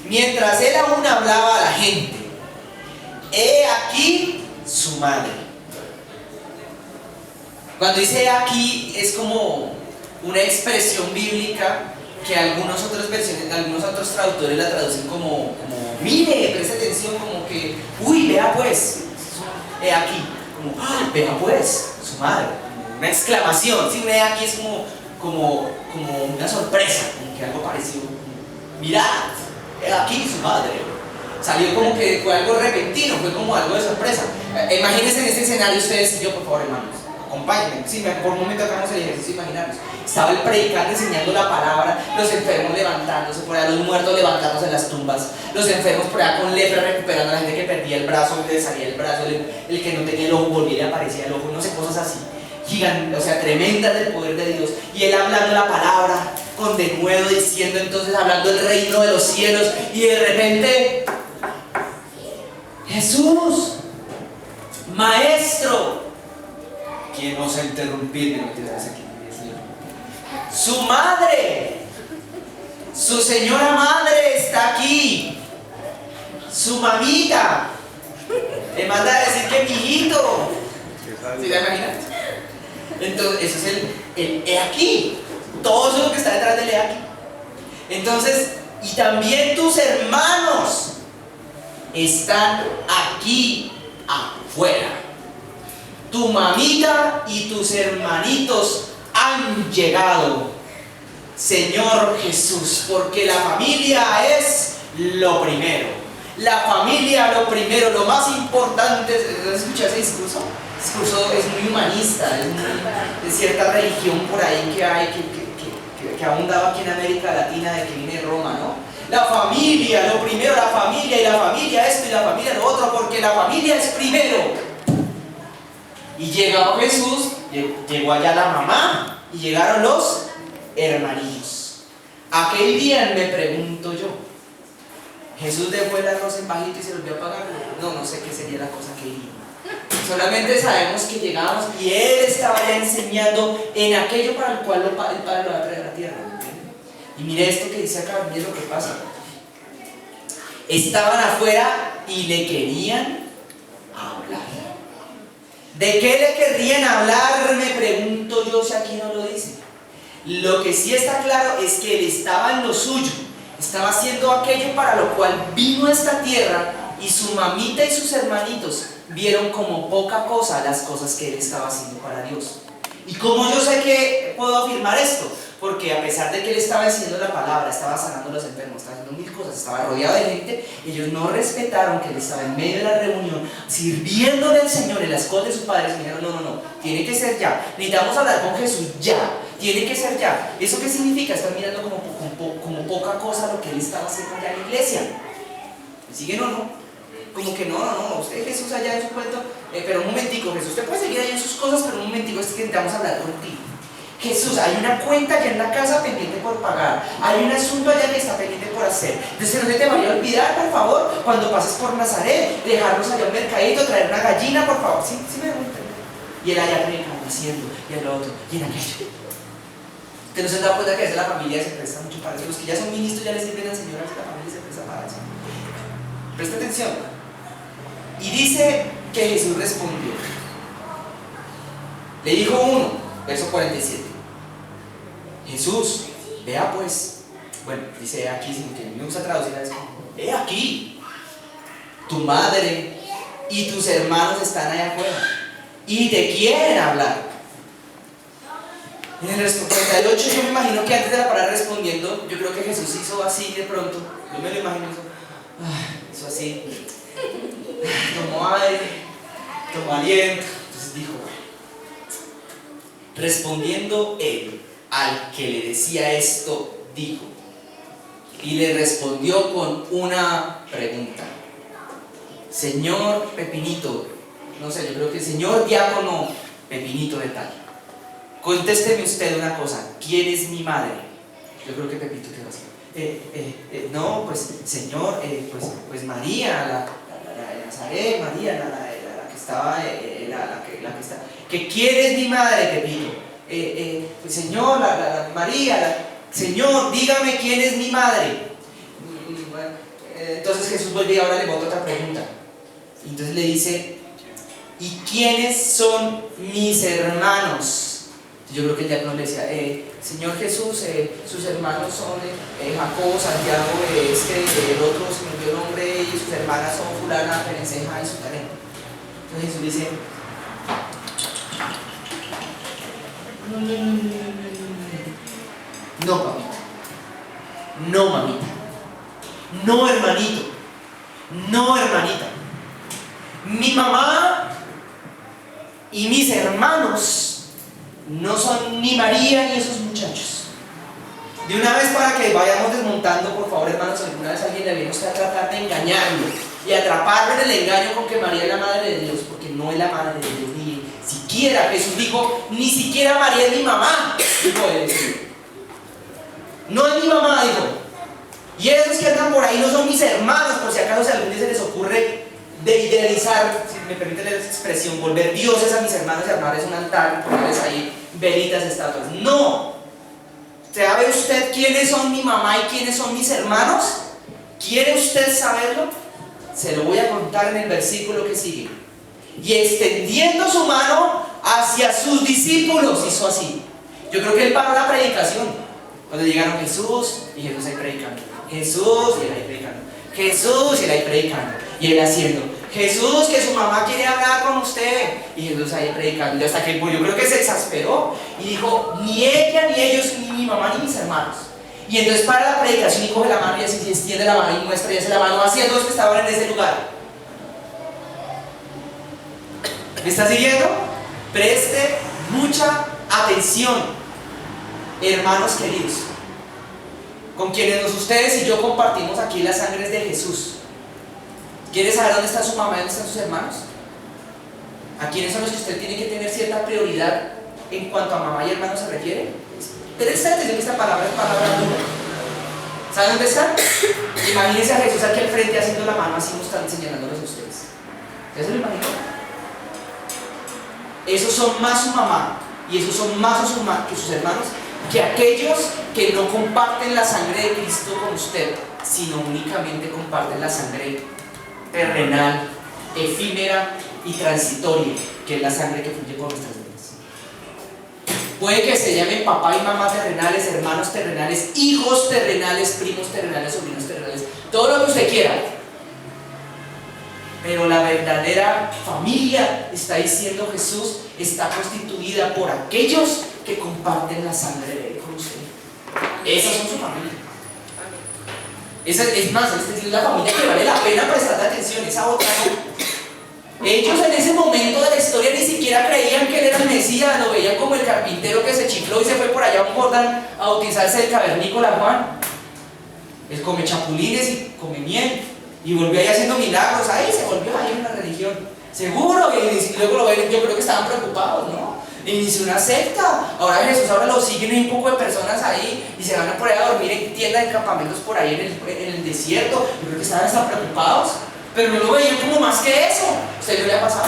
Speaker 2: Mientras Él aún hablaba a la gente, he aquí su madre. Cuando dice he aquí, es como una expresión bíblica que algunas otras versiones, algunos otros traductores la traducen como mire, preste atención, como que, uy, vea pues, he aquí, como, vea pues, su madre, una exclamación, sí, he aquí es como una sorpresa, como que algo parecido, mirad, he aquí su madre. Salió como que fue algo repentino, fue como algo de sorpresa. Imagínense en este escenario ustedes y yo, por favor, hermanos. Acompáñenme, sí, por un momento hagamos el ejercicio de imaginarnos. Estaba el predicante enseñando la palabra, los enfermos levantándose por allá, los muertos levantándose en las tumbas, los enfermos por allá con lepra recuperando, la gente que perdía el brazo, le salía el brazo, el que no tenía el ojo volvía y le aparecía el ojo, no sé, cosas así, gigantes, o sea, tremendas del poder de Dios. Y él hablando la palabra con denuedo, diciendo entonces, hablando el reino de los cielos, y de repente, Jesús, Maestro, ¿quién osa interrumpirme? Su madre, su señora madre está aquí, su mamita, le manda a decir que mi hijito. ¿Sí la imaginas? Entonces, eso es el he aquí, todo eso lo que está detrás del he aquí. Entonces, y también tus hermanos están aquí afuera. Tu mamita y tus hermanitos han llegado, Señor Jesús, porque la familia es lo primero. La familia lo primero, lo más importante. ¿Has escuchado ese discurso? Ese discurso es muy humanista, es muy de cierta religión por ahí que hay, que ha abundado aquí en América Latina, de que viene de Roma, ¿no? La familia, lo primero, la familia, y la familia esto y la familia lo otro, porque la familia es primero. Y llegó Jesús, llegó allá la mamá y llegaron los hermanillos. ¿A qué irían? Me pregunto yo. Jesús dejó el arroz en bajito y se volvió a pagar. No sé qué sería la cosa que iría. Solamente sabemos que llegamos y Él estaba ya enseñando en aquello para el cual el Padre lo va a traer a la tierra. Y mire esto que dice acá, mire lo que pasa. Estaban afuera y le querían hablar. ¿De qué le querrían hablar? Me pregunto yo si aquí no lo dice. Lo que sí está claro es que Él estaba en lo suyo. Estaba haciendo aquello para lo cual vino a esta tierra y su mamita y sus hermanitos vieron como poca cosa las cosas que Él estaba haciendo para Dios. ¿Y cómo yo sé que puedo afirmar esto? Porque a pesar de que Él estaba enseñando la palabra, estaba sanando a los enfermos, estaba haciendo mil cosas, estaba rodeado de gente, ellos no respetaron que Él estaba en medio de la reunión, sirviéndole al Señor en las cosas de sus padres. Y dijeron, no, tiene que ser ya, necesitamos hablar con Jesús ya, tiene que ser ya. ¿Eso qué significa? Están mirando como poca cosa lo que Él estaba haciendo allá en la iglesia. ¿Me siguen o no? Como que no, usted Jesús allá en su cuento, pero un momentico, Jesús, usted puede seguir ahí en sus cosas, pero un momentico, es que necesitamos hablar contigo. Jesús, hay una cuenta allá en la casa pendiente por pagar, hay un asunto allá que está pendiente por hacer. Entonces no se te vaya a olvidar, por favor, cuando pases por Nazaret, dejarnos allá un mercadito, traer una gallina, por favor. Sí me preguntan. Y él allá predicando, haciendo, y el otro, y en aquello. Usted no se da cuenta que a veces la familia se presta mucho para eso. Los que ya son ministros ya les sirven al Señor, a veces la familia se presta para eso. Presta atención. Y dice que Jesús respondió. Le dijo uno, verso 47. Jesús, vea pues. Bueno, dice aquí, sino que a mí me gusta traducir a eso. He aquí, tu madre y tus hermanos están allá afuera y te quieren hablar. En el verso 48 yo me imagino que antes de la palabra respondiendo, yo creo que Jesús hizo así de pronto. Yo me lo imagino hizo así. Tomó aire, tomó aliento. Entonces dijo, respondiendo él al que le decía esto, dijo, y le respondió con una pregunta. Señor Pepinito, no sé, yo creo que señor diácono Pepinito de tal, contésteme usted una cosa, ¿quién es mi madre? Yo creo que Pepito quedó así. No, pues señor, pues María, la de Nazaret, María, la que estaba, la que está. ¿Que quién es mi madre, Pepito? Pues señor, María, señor, dígame quién es mi madre. Bueno, entonces Jesús vuelve y ahora le bota otra pregunta. Y entonces le dice, ¿y quiénes son mis hermanos? Yo creo que el diácono le decía, Señor Jesús, sus hermanos son Jacobo, Santiago, el otro se me olvidó el nombre, y sus hermanas son fulana, Perenceja y Sutarén. Entonces Jesús dice, no, papito, no, mamita, no, hermanito, no, hermanita. Mi mamá y mis hermanos no son ni María ni esos muchachos. De una vez para que vayamos desmontando, por favor, hermanos, alguna vez alguien le vino a tratar de engañarlo y atraparlo en el engaño con que María es la madre de Dios, porque no es la madre de Dios, ni siquiera. Jesús dijo, ni siquiera María es mi mamá, dijo él. No es mi mamá, dijo. Y esos que andan por ahí no son mis hermanos, por si acaso si algún día se les ocurre de idealizar, si me permiten la expresión, volver dioses a mis hermanos y armarles un altar, ponerles ahí velitas, estatuas. No. ¿Sabe usted quiénes son mi mamá y quiénes son mis hermanos? ¿Quiere usted saberlo? Se lo voy a contar en el versículo que sigue. Y extendiendo su mano hacia sus discípulos, hizo así. Yo creo que él paró la predicación. Cuando llegaron Jesús y Jesús ahí predicando. Jesús y él ahí predicando. Jesús y él ahí predicando. Y él haciendo, Jesús, que su mamá quiere hablar con usted. Y Jesús ahí predicando. Y hasta que yo creo que se exasperó y dijo, ni ella, ni ellos, ni mi mamá, ni mis hermanos. Y entonces para la predicación y coge la mano y así extiende la mano y muestra y hace la mano hacia todos que estaban en ese lugar. ¿Me está siguiendo? Preste mucha atención, hermanos queridos, con quienes ustedes y yo compartimos aquí las sangres de Jesús. ¿Quiere saber dónde está su mamá y dónde están sus hermanos? ¿A quiénes son los que usted tiene que tener cierta prioridad en cuanto a mamá y hermano se refiere? Presta atención que esta palabra es palabra dura. ¿Saben dónde están? Imagínense a Jesús aquí al frente haciendo la mano así, señalándolos a ustedes. ¿Ya se lo imaginó? Esos son más su mamá y esos son más que sus hermanos, que aquellos que no comparten la sangre de Cristo con usted, sino únicamente comparten la sangre terrenal, efímera y transitoria, que es la sangre que fluye por nuestras vidas. Puede que se llamen papá y mamá terrenales, hermanos terrenales, hijos terrenales, primos terrenales, sobrinos terrenales, todo lo que usted quiera. Pero la verdadera familia, está diciendo Jesús, está constituida por aquellos que comparten la sangre de Él con usted. Esas son su familia. Es más, es la familia que vale la pena prestarle atención, esa otra no. Ellos en ese momento de la historia ni siquiera creían que Él era el Mesías, lo veían como el carpintero que se chifló y se fue por allá a un Jordán a bautizarse del cavernícola Juan. Él come chapulines y come miel. Y volvió ahí haciendo milagros, ahí se volvió ahí en la religión. Seguro, y luego lo ven, yo creo que estaban preocupados, ¿no? Inició una secta. Ahora Jesús, ahora lo siguen un poco de personas ahí y se van a por ahí a dormir en tiendas, en campamentos por ahí en el desierto. Yo creo que estaban hasta preocupados, pero no lo veían como más que eso. ¿Usted no le ha pasado?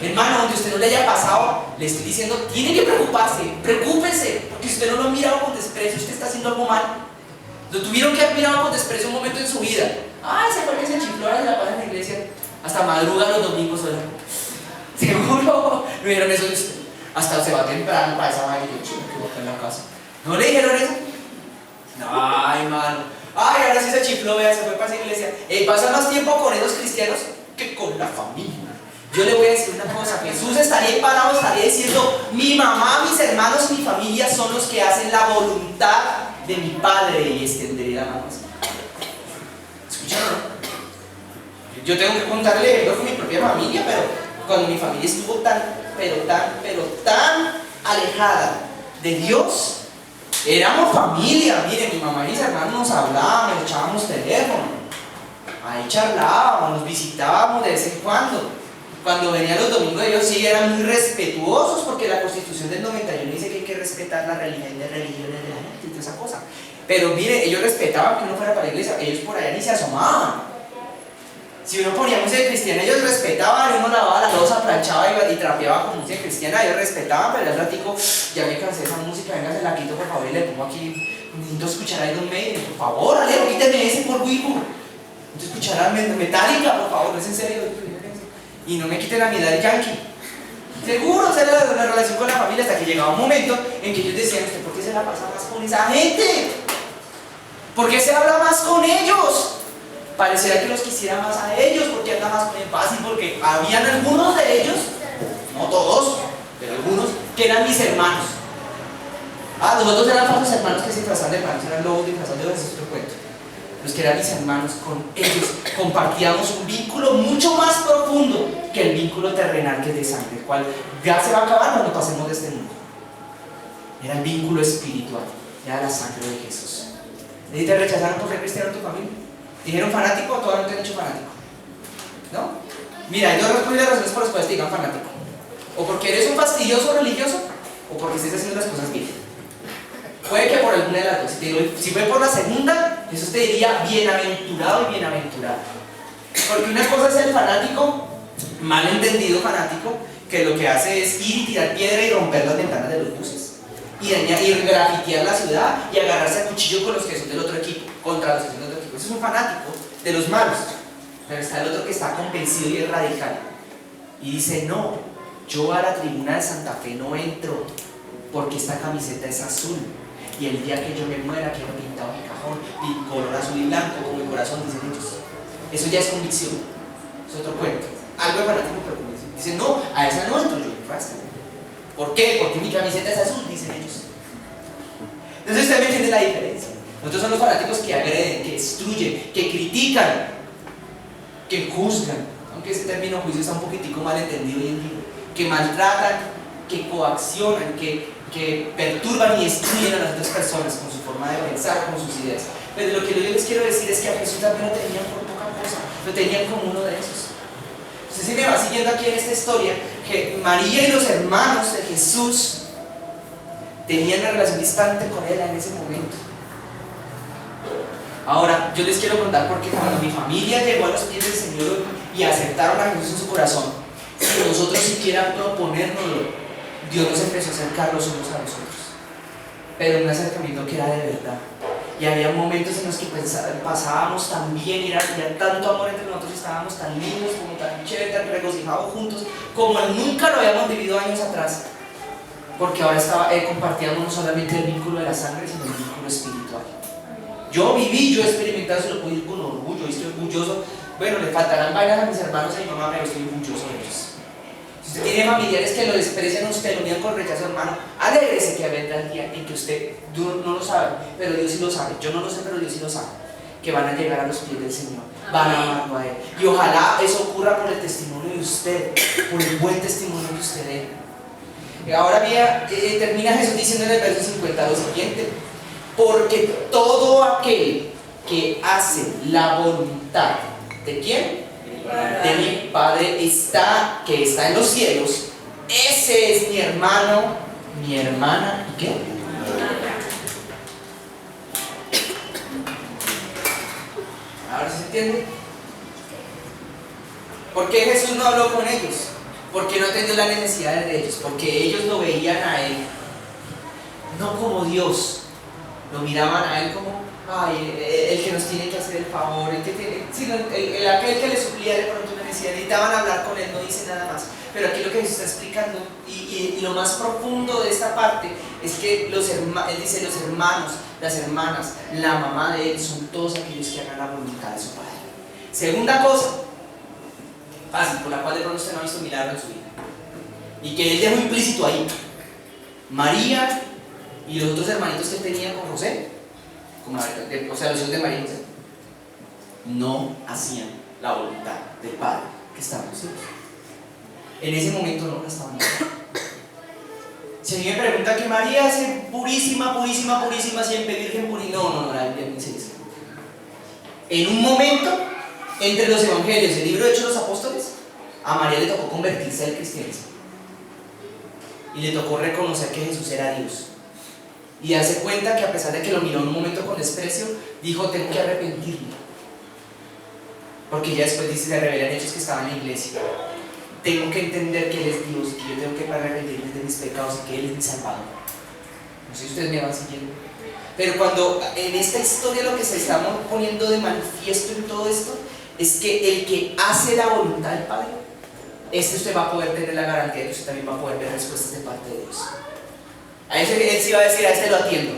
Speaker 2: Hermano, donde usted no le haya pasado, le estoy diciendo, tiene que preocuparse, preocúpese, porque si usted no lo ha mirado con desprecio, usted está haciendo algo mal. Lo tuvieron que haber mirado con desprecio un momento en su vida. Ay, se fue que se chifló de la paz en la iglesia. Hasta madruga los domingos sola. Seguro, no dijeron eso de usted. Hasta se va temprano para esa vaina. Yo me equivoqué en la casa. ¿No le dijeron eso? Ay, mano. Ay, ahora sí se chifló, vea, se fue para esa iglesia. Pasa más tiempo con esos cristianos que con la familia. Yo le voy a decir una cosa, Jesús estaría ahí parado, estaría diciendo, mi mamá, mis hermanos, mi familia son los que hacen la voluntad de mi Padre, y extenderé la mano. ¿Escucharon? Yo tengo que contarle ejemplos con mi propia familia, pero cuando mi familia estuvo tan alejada de Dios, éramos familia. Miren, mi mamá y mis hermanos nos hablaban, nos echábamos teléfono, ahí charlábamos, nos visitábamos de vez en cuando. Cuando venían los domingos ellos sí eran muy respetuosos, porque la Constitución del 91 dice que hay que respetar la religión de religiones de la gente y toda esa cosa. Pero mire, ellos respetaban que uno fuera para la iglesia, ellos por allá ni se asomaban. Si uno ponía música cristiana, ellos respetaban, uno lavaba la loza, planchaba y trapeaba con música cristiana, ellos respetaban, pero al ratico, ya me cansé de esa música, venga, se la quito por favor y le pongo aquí, necesito escuchar a Iron Maiden, por favor, Alero, quíteme ese por vivo. Necesito escuchar a Metallica, por favor, no es en serio. Y no me quiten la mirada de Yankee. Seguro, esa era la relación con la familia, hasta que llegaba un momento en que ellos decían, ¿usted por qué se la pasa más con esa gente? ¿Por qué se habla más con ellos? Pareciera que los quisiera más a ellos, porque anda más con el fácil, porque habían algunos de ellos, no todos, pero algunos, que eran mis hermanos. Los otros eran falsos hermanos que se disfrazaban de hermanos, eran lobos disfrazados de ese otro cuento. Los que eran mis hermanos, con ellos compartíamos un vínculo mucho más profundo que el vínculo terrenal que es de sangre, el cual ya se va a acabar cuando pasemos de este mundo. Era el vínculo espiritual, era la sangre de Jesús. ¿Y te rechazaron por ser cristiano en tu familia? ¿Dijeron fanático o todavía no te han hecho fanático? ¿No? Mira, hay dos razones por las cuales te digan fanático. O porque eres un fastidioso religioso, o porque estés haciendo las cosas bien. Puede que por alguna de las dos. Si fue por la segunda, Jesús te diría bienaventurado y bienaventurado. Porque una cosa es el fanático, mal entendido fanático, que lo que hace es ir y tirar piedra y romper las ventanas de los buses, y grafitear la ciudad y agarrarse a cuchillo con los que son del otro equipo, contra los que son del otro equipo. Ese es un fanático de los malos. Pero está el otro que está convencido y es radical y dice, no, yo a la tribuna de Santa Fe no entro porque esta camiseta es azul. Y el día que yo me muera quiero pintado mi cajón y color azul y blanco como mi corazón, dicen ellos. Eso ya es convicción, es otro cuento. Algo de fanático pero convicción. Dicen, no, a esa no entro yo, basta. ¿Por qué? Porque mi camiseta es azul, dicen ellos. Entonces usted me entiende la diferencia. Nosotros somos los fanáticos que agreden, que destruyen, que critican, que juzgan, aunque ese término juicio está un poquitico mal entendido hoy en día, que maltratan, que coaccionan, que perturban y destruyen a las otras personas con su forma de pensar, con sus ideas. Pero lo que yo les quiero decir es que a Jesús también lo tenían por poca cosa, lo tenían como uno de esos. Usted se me va siguiendo aquí en esta historia, que María y los hermanos de Jesús tenían una relación distante con él en ese momento. Ahora, yo les quiero contar porque cuando mi familia llegó a los pies del Señor y aceptaron a Jesús en su corazón, sin nosotros siquiera proponérnoslo, Dios nos empezó a acercar los unos a los otros. Pero un acercamiento que era de verdad. Y había momentos en los que pasábamos tan bien, y era tanto amor entre nosotros, y estábamos tan lindos, como tan chéveres, tan regocijados juntos, como nunca lo habíamos vivido años atrás. Porque ahora compartíamos no solamente el vínculo de la sangre, sino el vínculo espiritual. Yo viví, yo experimenté, se lo puedo decir con orgullo, y estoy orgulloso. Bueno, le faltarán vainas a mis hermanos y a mi mamá, pero estoy orgulloso de ellos. Si usted tiene familiares que lo desprecian a usted, lo miran con rechazo, hermano, alégrese que vendrá el día en que usted no lo sabe, pero Dios sí lo sabe. Yo no lo sé, pero Dios sí lo sabe. Que van a llegar a los pies del Señor, van a amarlo a Él. Y ojalá eso ocurra por el testimonio de usted, por el buen testimonio que usted dé. Ahora termina Jesús diciendo en el verso 50 lo siguiente: porque todo aquel que hace la voluntad ¿de quién? De mi Padre que está en los cielos, ese es mi hermano, mi hermana, ¿y qué? Ahora sí se entiende. ¿Por qué Jesús no habló con ellos? Porque no atendió las necesidades de ellos, porque ellos lo veían a Él no como Dios, lo miraban a Él como el que nos tiene que hacer el favor, aquel que le suplía de pronto una necesidad. Necesitaban hablar con Él, no dice nada más. Pero aquí lo que Jesús está explicando, y lo más profundo de esta parte, es que Él dice los hermanos, las hermanas, la mamá de Él, son todos aquellos que hagan la voluntad de su Padre. Segunda cosa fácil, por la cual de pronto usted no ha visto milagro en su vida, y que Él dejó implícito ahí: María y los otros hermanitos que él tenía con José, o sea, los hijos de María y José, no hacían la voluntad del Padre que estaba en los cielos. En ese momento no la estaban haciendo. Si a mí me pregunta que María es purísima, purísima, purísima, siempre virgen purísima, no, la Biblia no dice eso. En un momento, entre los evangelios, el libro de Hechos de los Apóstoles, a María le tocó convertirse al cristianismo y le tocó reconocer que Jesús era Dios. Y darse cuenta que a pesar de que lo miró en un momento con desprecio, dijo: tengo que arrepentirme. Porque ya después se revelan hechos que estaban en la iglesia. Tengo que entender que Él es Dios, y que yo tengo que arrepentirme de mis pecados y que Él es mi Salvador. No sé si ustedes me van siguiendo. Pero cuando en esta historia lo que se está poniendo de manifiesto en todo esto es que el que hace la voluntad del Padre, usted va a poder tener la garantía de que usted también va a poder ver respuestas de parte de Dios. A ese él sí va a decir: a este lo atiendo.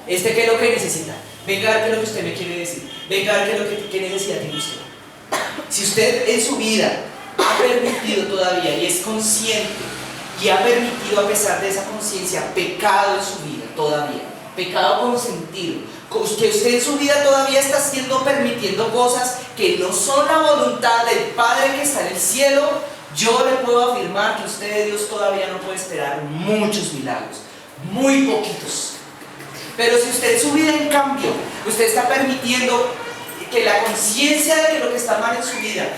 Speaker 2: ¿Qué es lo que necesita? Venga a ver qué es lo que usted me quiere decir. Venga a ver qué necesidad tiene usted. Si usted en su vida ha permitido todavía y es consciente y ha permitido, a pesar de esa conciencia, pecado en su vida todavía, pecado consentido, que usted en su vida todavía está permitiendo cosas que no son la voluntad del Padre que está en el cielo, yo le puedo afirmar que usted de Dios todavía no puede esperar muchos milagros. Muy poquitos. Pero si usted en su vida, en cambio, usted está permitiendo que la conciencia de que lo que está mal en su vida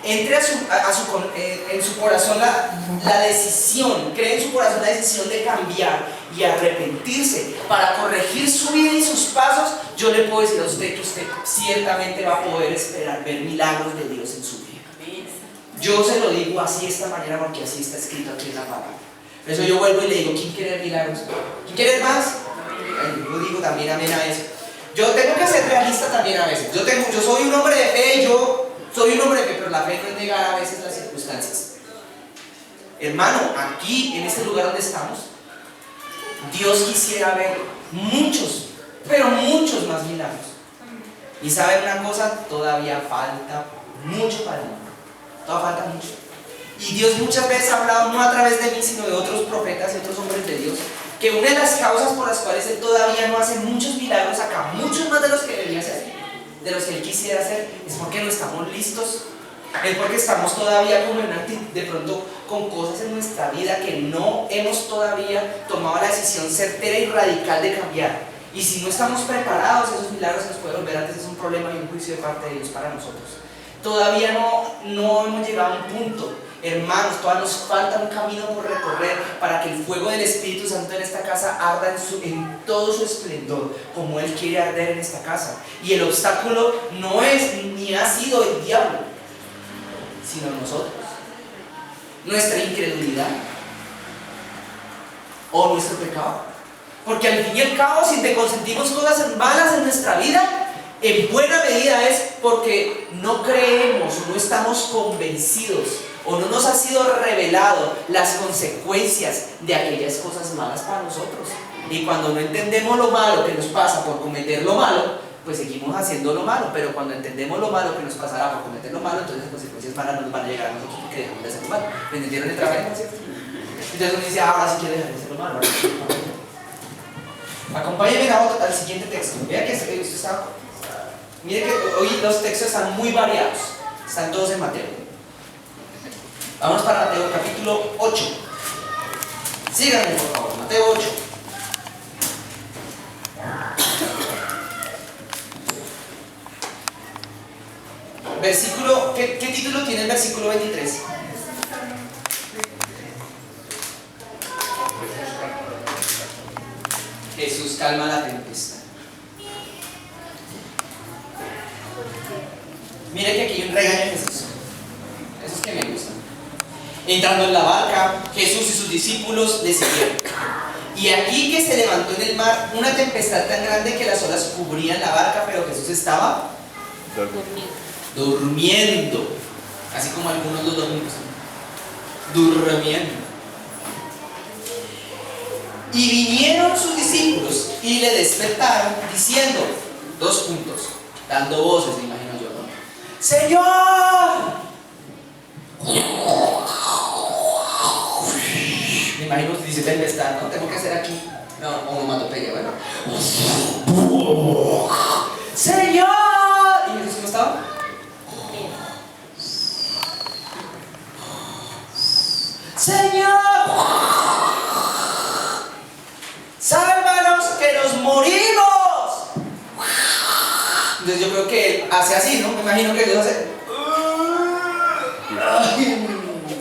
Speaker 2: entre en su corazón la decisión, cree en su corazón la decisión de cambiar y arrepentirse para corregir su vida y sus pasos, yo le puedo decir a usted que usted ciertamente va a poder esperar ver milagros de Dios en su vida. Yo se lo digo así de esta manera porque así está escrito aquí en la palabra. Por eso yo vuelvo y le digo: ¿quién quiere milagros? ¿Quién quiere más? Yo digo también amén a eso. Yo tengo que ser realista también a veces. Yo soy un hombre de fe, pero la fe no es negar a veces las circunstancias. Hermano, aquí, en este lugar donde estamos, Dios quisiera ver muchos, pero muchos más milagros. Y ¿saben una cosa? Todavía falta mucho para mí. Todavía falta mucho. Y Dios muchas veces ha hablado no a través de mí, sino de otros profetas y otros hombres de Dios, que una de las causas por las cuales Él todavía no hace muchos milagros acá, muchos más de los que debería hacer, de los que Él quisiera hacer, es porque no estamos listos. Es porque estamos todavía como de pronto con cosas en nuestra vida que no hemos todavía tomado la decisión certera y radical de cambiar. Y si no estamos preparados, esos milagros se nos pueden volver antes es un problema y un juicio de parte de Dios para nosotros. Todavía no hemos llegado a un punto Hermanos, todavía nos falta un camino por recorrer para que el fuego del Espíritu Santo en esta casa arda en todo su esplendor, como Él quiere arder en esta casa. Y el obstáculo no es ni ha sido el diablo, sino nosotros, nuestra incredulidad o nuestro pecado. Porque al fin y al cabo, si te consentimos cosas malas en nuestra vida, en buena medida es porque no creemos o no estamos convencidos o no nos ha sido revelado las consecuencias de aquellas cosas malas para nosotros. Y cuando no entendemos lo malo que nos pasa por cometer lo malo, pues seguimos haciendo lo malo. Pero cuando entendemos lo malo que nos pasará por cometer lo malo, entonces las consecuencias malas no nos van a llegar a nosotros porque dejamos de hacer lo malo. ¿Me entendieron el trabajo? Entonces uno dice, ahora sí quiero dejar de hacer lo malo. Acompáñenme al siguiente texto. Vean que usted está... Miren que hoy los textos están muy variados. Están todos en Mateo. Vamos para Mateo capítulo 8. Síganme por favor, Mateo 8. Versículo, ¿qué título tiene el versículo 23? Jesús calma la tempestad. Mire que aquí hay un regaño de Jesús. Eso es que me gusta. Entrando en la barca, Jesús y sus discípulos le siguieron. Y aquí que se levantó en el mar una tempestad tan grande que las olas cubrían la barca, pero Jesús estaba durmiendo. Así como algunos los domingos. Durmiendo. Y vinieron sus discípulos y le despertaron diciendo, dos puntos, dando voces, me imagino yo, ¿no? ¡Señor! Me imagino que dice tempestad, ¿no? Tengo que hacer aquí. No, onomatopeya, bueno. ¡Señor! ¿Y Jesús cómo estaba? ¡Señor! ¡Sálvanos que nos morimos! Entonces yo creo que él hace así, ¿no? Me imagino que Dios hace...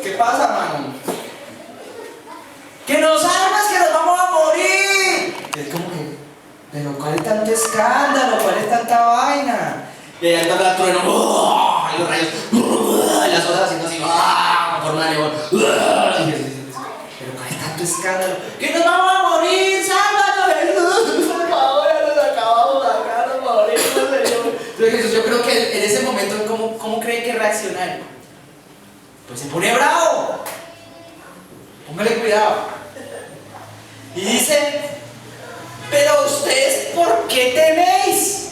Speaker 2: ¿Qué pasa, mano? ¡Que nos salvas, que nos vamos a morir! Es como que... ¿Pero cuál es tanto escándalo? ¿Cuál es tanta vaina? Y ahí anda el trueno... Y los rayos... Y las olas haciendo así... Por una león... Y Jesús dice... ¿Pero cuál es tanto escándalo? ¡Que nos vamos a morir! ¡Sálvanos, Jesús! Por favor, ya nos acabamos acá, nos morimos, Señor. Entonces Jesús, yo creo que en ese momento, ¿cómo cree que reaccionar? Pues se pone bravo. Póngale cuidado. Y dice, pero ustedes, ¿por qué teméis?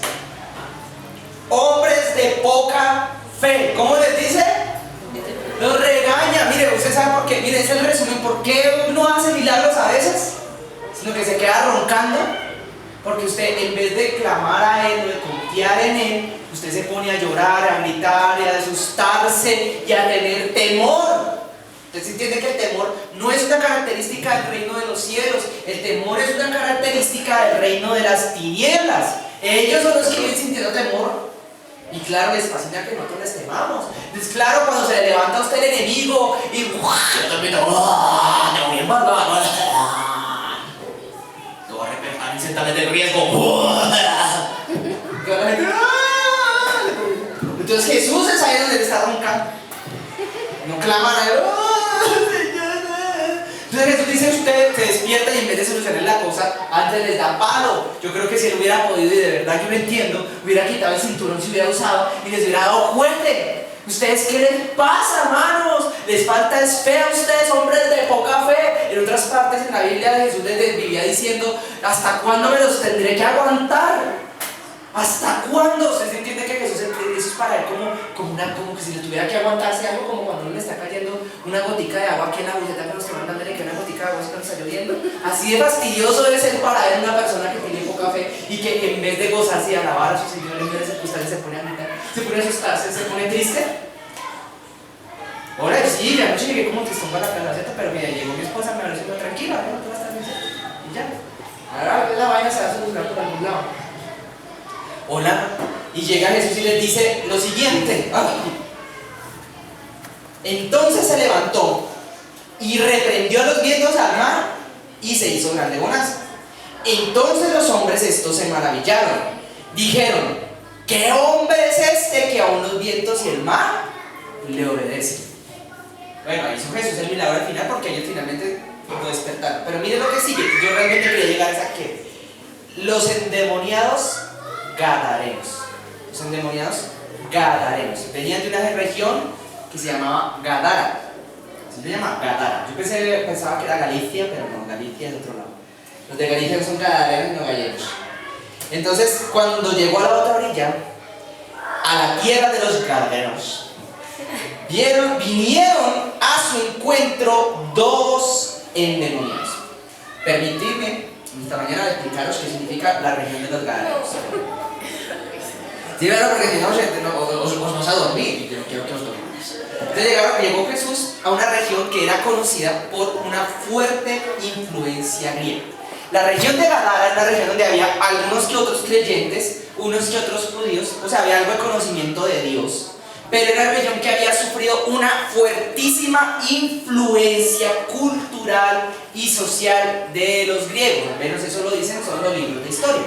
Speaker 2: Hombres de poca fe. ¿Cómo les dice? Los regaña. Mire, usted sabe por qué. Mire, ese es el resumen. ¿Por qué uno hace milagros a veces? Sino que se queda roncando. Porque usted, en vez de clamar a Él o de confiar en Él, usted se pone a llorar, a gritar, y a asustarse y a tener temor. Usted se entiende que el temor no es una característica del reino de los cielos. El temor es una característica del reino de las tinieblas. Ellos son los que viven sintiendo temor. Y claro, les fascina que nosotros les temamos. Entonces, claro, cuando se le levanta a usted el enemigo y yo también te voy a matar, te voy a repetir incentivamente el riesgo. Entonces Jesús es ahí donde le está roncando. No claman a Él. Entonces Jesús dice, usted se despierta y en vez de solucionar la cosa, antes les da palo. Yo creo que si él hubiera podido, y de verdad yo lo entiendo, hubiera quitado el cinturón, si hubiera usado y les hubiera dado fuerte. ¿Ustedes qué les pasa, hermanos? Les falta fe a ustedes, hombres de poca fe. En otras partes en la Biblia Jesús les vivía diciendo, ¿hasta cuándo me los tendré que aguantar? ¿Hasta cuándo? Usted entiende que Jesús eso es para él como que si le tuviera que aguantarse algo, como cuando uno le está cayendo una gotica de agua aquí en la buceta con los que van dándole que una gotica de agua cuando está lloviendo. Así de fastidioso debe ser para él una persona que tiene poca fe y que en vez de gozarse y alabar a su Señor, en vez de circunstancias se pone a gritar, se pone a asustarse, se pone triste. Ahora sí, ya anoche llegué como tristón para la calaceta, pero mira, llegó mi esposa, me abrazo tranquila, no te vas a estar bien. Y ya. Ahora la vaina se va a solucionar por algún lado. Hola, y llega Jesús y les dice lo siguiente. Entonces se levantó y reprendió a los vientos al mar y se hizo grande bonanza. Entonces los hombres estos se maravillaron. Dijeron: ¿qué hombre es este que aún los vientos y el mar le obedecen? Bueno, ahí hizo Jesús el milagro al final, porque ellos finalmente lo despertaron. Pero miren lo que sigue. Yo realmente quería llegar a esa que los endemoniados gadarenos. Los endemoniados gadarenos venían de una región que se llamaba Gadara. Se llama Gadara. Yo pensaba que era Galicia, pero no, Galicia es de otro lado. Los de Galicia son gadarenos y no gallegos. Entonces, cuando llegó a la otra orilla, a la tierra de los gadarenos, vinieron a su encuentro dos endemoniados. Permitidme esta mañana explicaros qué significa la región de los gadarenos. Sí, ¿verdad? Porque si no, os vamos a dormir y yo quiero que os dormáis. Entonces llegó Jesús a una región que era conocida por una fuerte influencia griega. La región de Gadara era una región donde había algunos que otros creyentes, unos que otros judíos, o sea, había algo de conocimiento de Dios. Pero era una región que había sufrido una fuertísima influencia cultural y social de los griegos. Al menos eso lo dicen solo los libros de historia.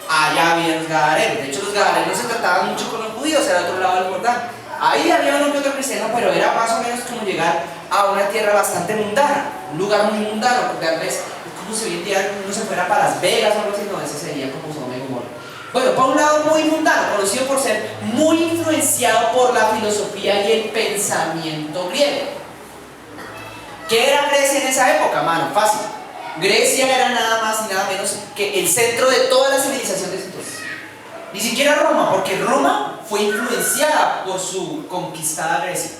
Speaker 2: Allá había los gadarenos. De hecho, los gadarenos se trataban mucho con los judíos, era al otro lado del Jordán. Ahí había uno que otro cristiano, pero era más o menos como llegar a una tierra bastante mundana, un lugar muy mundano, porque tal vez es como si hoy en día uno se fuera para Las Vegas o algo así, no, ese sería como Sodoma y Gomorra. Bueno, por un lado muy mundano, conocido por ser muy influenciado por la filosofía y el pensamiento griego. ¿Qué era Grecia en esa época, mano? Fácil. Grecia era nada más y nada menos que el centro de toda la civilización de ese entonces. Ni siquiera Roma, porque Roma fue influenciada por su conquistada Grecia.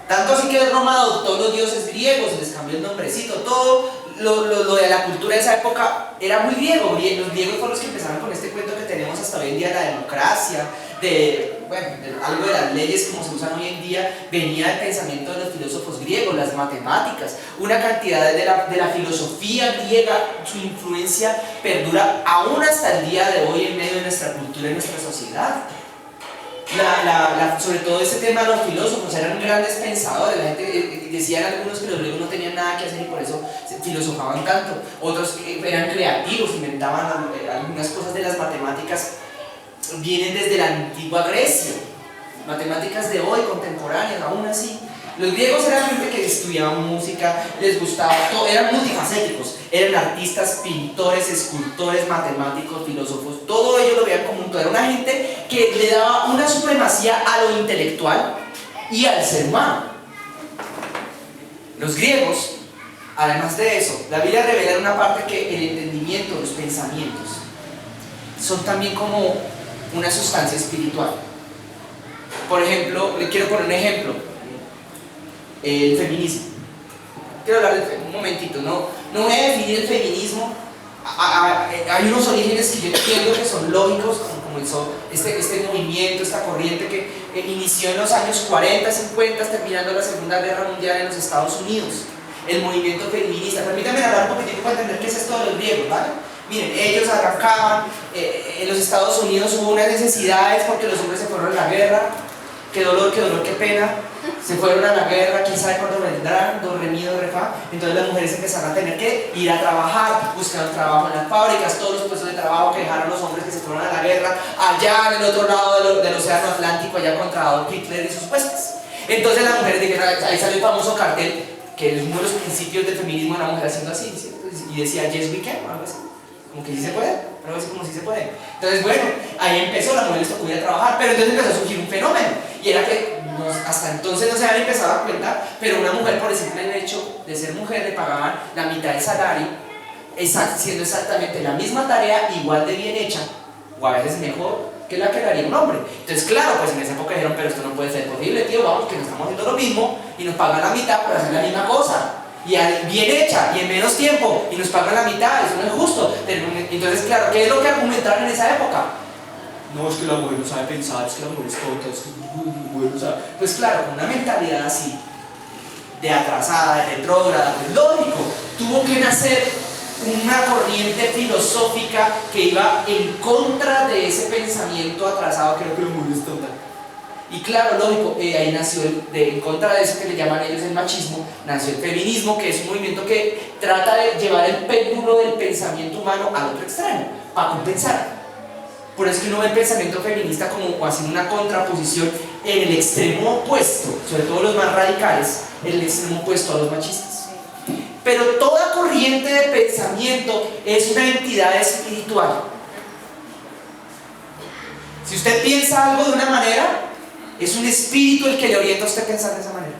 Speaker 2: Tanto así que Roma adoptó los dioses griegos, les cambió el nombrecito, todo lo de la cultura de esa época era muy griego. Los griegos fueron los que empezaron con este cuento que tenemos hasta hoy en día, la democracia, algo de las leyes como se usan hoy en día, venía del pensamiento de los filósofos griegos, las matemáticas, una cantidad de la filosofía griega. Su influencia perdura aún hasta el día de hoy en medio de nuestra cultura y nuestra sociedad. Sobre todo ese tema de los filósofos, eran grandes pensadores. La gente decían algunos que los griegos no tenían nada que hacer y por eso filosofaban tanto. Otros eran creativos, inventaban algunas cosas de las matemáticas. Vienen desde la antigua Grecia, matemáticas de hoy, contemporáneas, aún así. Los griegos eran gente que estudiaban música, les gustaba todo, eran multifacéticos, eran artistas, pintores, escultores, matemáticos, filósofos, todo ello lo veían como un todo. Era una gente que le daba una supremacía a lo intelectual y al ser humano. Los griegos, además de eso, la Biblia revela en una parte que el entendimiento, los pensamientos, son también como una sustancia espiritual. Por ejemplo, le quiero poner un ejemplo. El feminismo. Quiero hablar un momentito, no voy a definir el feminismo. Hay unos orígenes que yo entiendo que son lógicos, como comenzó este movimiento, esta corriente que inició en los años 40, 50, terminando la Segunda Guerra Mundial en los Estados Unidos. El movimiento feminista. Permítanme hablar un poquitico para entender qué es esto de los griegos, ¿vale? Miren, ellos arrancaban, en los Estados Unidos hubo unas necesidades porque los hombres se fueron a la guerra. Qué dolor, qué pena. Se fueron a la guerra, quién sabe cuándo vendrán, do re mi, do re fa. Entonces las mujeres empezaron a tener que ir a trabajar, buscar trabajo en las fábricas, todos los puestos de trabajo que dejaron los hombres que se fueron a la guerra, allá en el otro lado del océano Atlántico, allá contra Adolf Hitler y sus puestos. Entonces las mujeres dijeron, ahí salió el famoso cartel, que es uno de los principios del feminismo, una mujer haciendo así, y decía yes we can, o algo así. Como que sí se puede, algo así como sí se puede. Entonces, bueno, ahí empezó, la mujer les tocó ir a trabajar, pero entonces empezó a surgir un fenómeno, y era que hasta entonces no se habían empezado a dar cuenta, pero una mujer por el simple hecho de ser mujer le pagaban la mitad del salario, siendo exactamente la misma tarea, igual de bien hecha, o a veces mejor que la que le haría un hombre. Entonces, claro, pues en esa época dijeron, pero esto no puede ser posible, tío, vamos, que no estamos haciendo lo mismo, y nos pagan la mitad por hacer la misma cosa. Y bien hecha, y en menos tiempo, y nos pagan la mitad, eso no es justo. Entonces, claro, ¿qué es lo que argumentaron en esa época? No, es que la mujer no sabe pensar, es que la mujer es tonta, es que la mujer no sabe. Pues claro, con una mentalidad así, de atrasada, de retrógrada, pues lógico, tuvo que nacer una corriente filosófica que iba en contra de ese pensamiento atrasado que era que la mujer es tonta. Y claro, lógico, ahí nació, en contra de eso que le llaman ellos el machismo, nació el feminismo, que es un movimiento que trata de llevar el péndulo del pensamiento humano al otro extremo, para compensar. Por eso que uno ve el pensamiento feminista como haciendo una contraposición en el extremo opuesto, sobre todo los más radicales, en el extremo opuesto a los machistas. Pero toda corriente de pensamiento es una entidad espiritual. Si usted piensa algo de una manera, es un espíritu el que le orienta a usted a pensar de esa manera.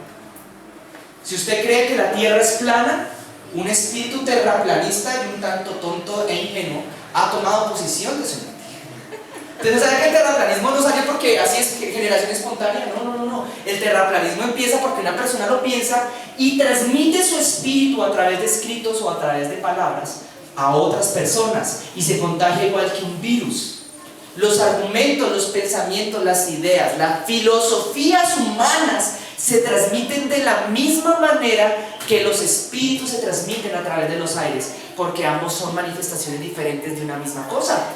Speaker 2: Si usted cree que la tierra es plana, un espíritu terraplanista y un tanto tonto e ingenuo ha tomado posición de su mente. Entonces, ¿sabe que el terraplanismo no sale porque así es generación espontánea? No. El terraplanismo empieza porque una persona lo piensa y transmite su espíritu a través de escritos o a través de palabras a otras personas y se contagia igual que un virus. Los argumentos, los pensamientos, las ideas, las filosofías humanas se transmiten de la misma manera que los espíritus se transmiten a través de los aires, porque ambos son manifestaciones diferentes de una misma cosa,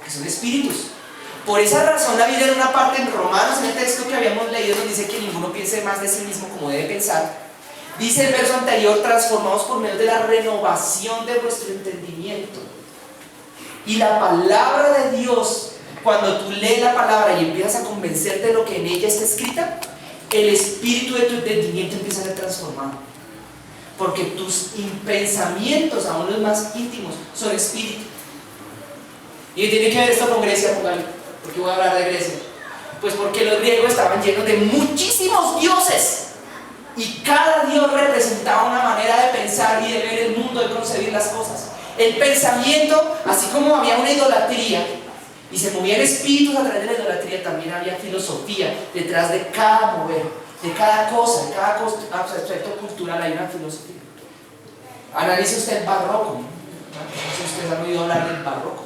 Speaker 2: que son espíritus. Por esa razón la Biblia en una parte en Romanos, en el texto que habíamos leído, nos dice que ninguno piense más de sí mismo como debe pensar. Dice el verso anterior, transformados por medio de la renovación de vuestro entendimiento. Y la palabra de Dios, cuando tú lees la palabra y empiezas a convencerte de lo que en ella está escrita, el espíritu de tu entendimiento empieza a ser transformado. Porque tus pensamientos, aún los más íntimos, son espíritu. Y tiene que ver esto con Grecia, ¿por qué voy a hablar de Grecia? Pues porque los griegos estaban llenos de muchísimos dioses. Y cada dios representaba una manera de pensar y de ver el mundo, de concebir las cosas. El pensamiento, así como había una idolatría y se movían espíritus a través de la idolatría, también había filosofía detrás de cada mover, de cada cosa, aspecto cultural hay una filosofía. Analice usted el barroco, ¿no? Si ustedes han oído hablar del barroco.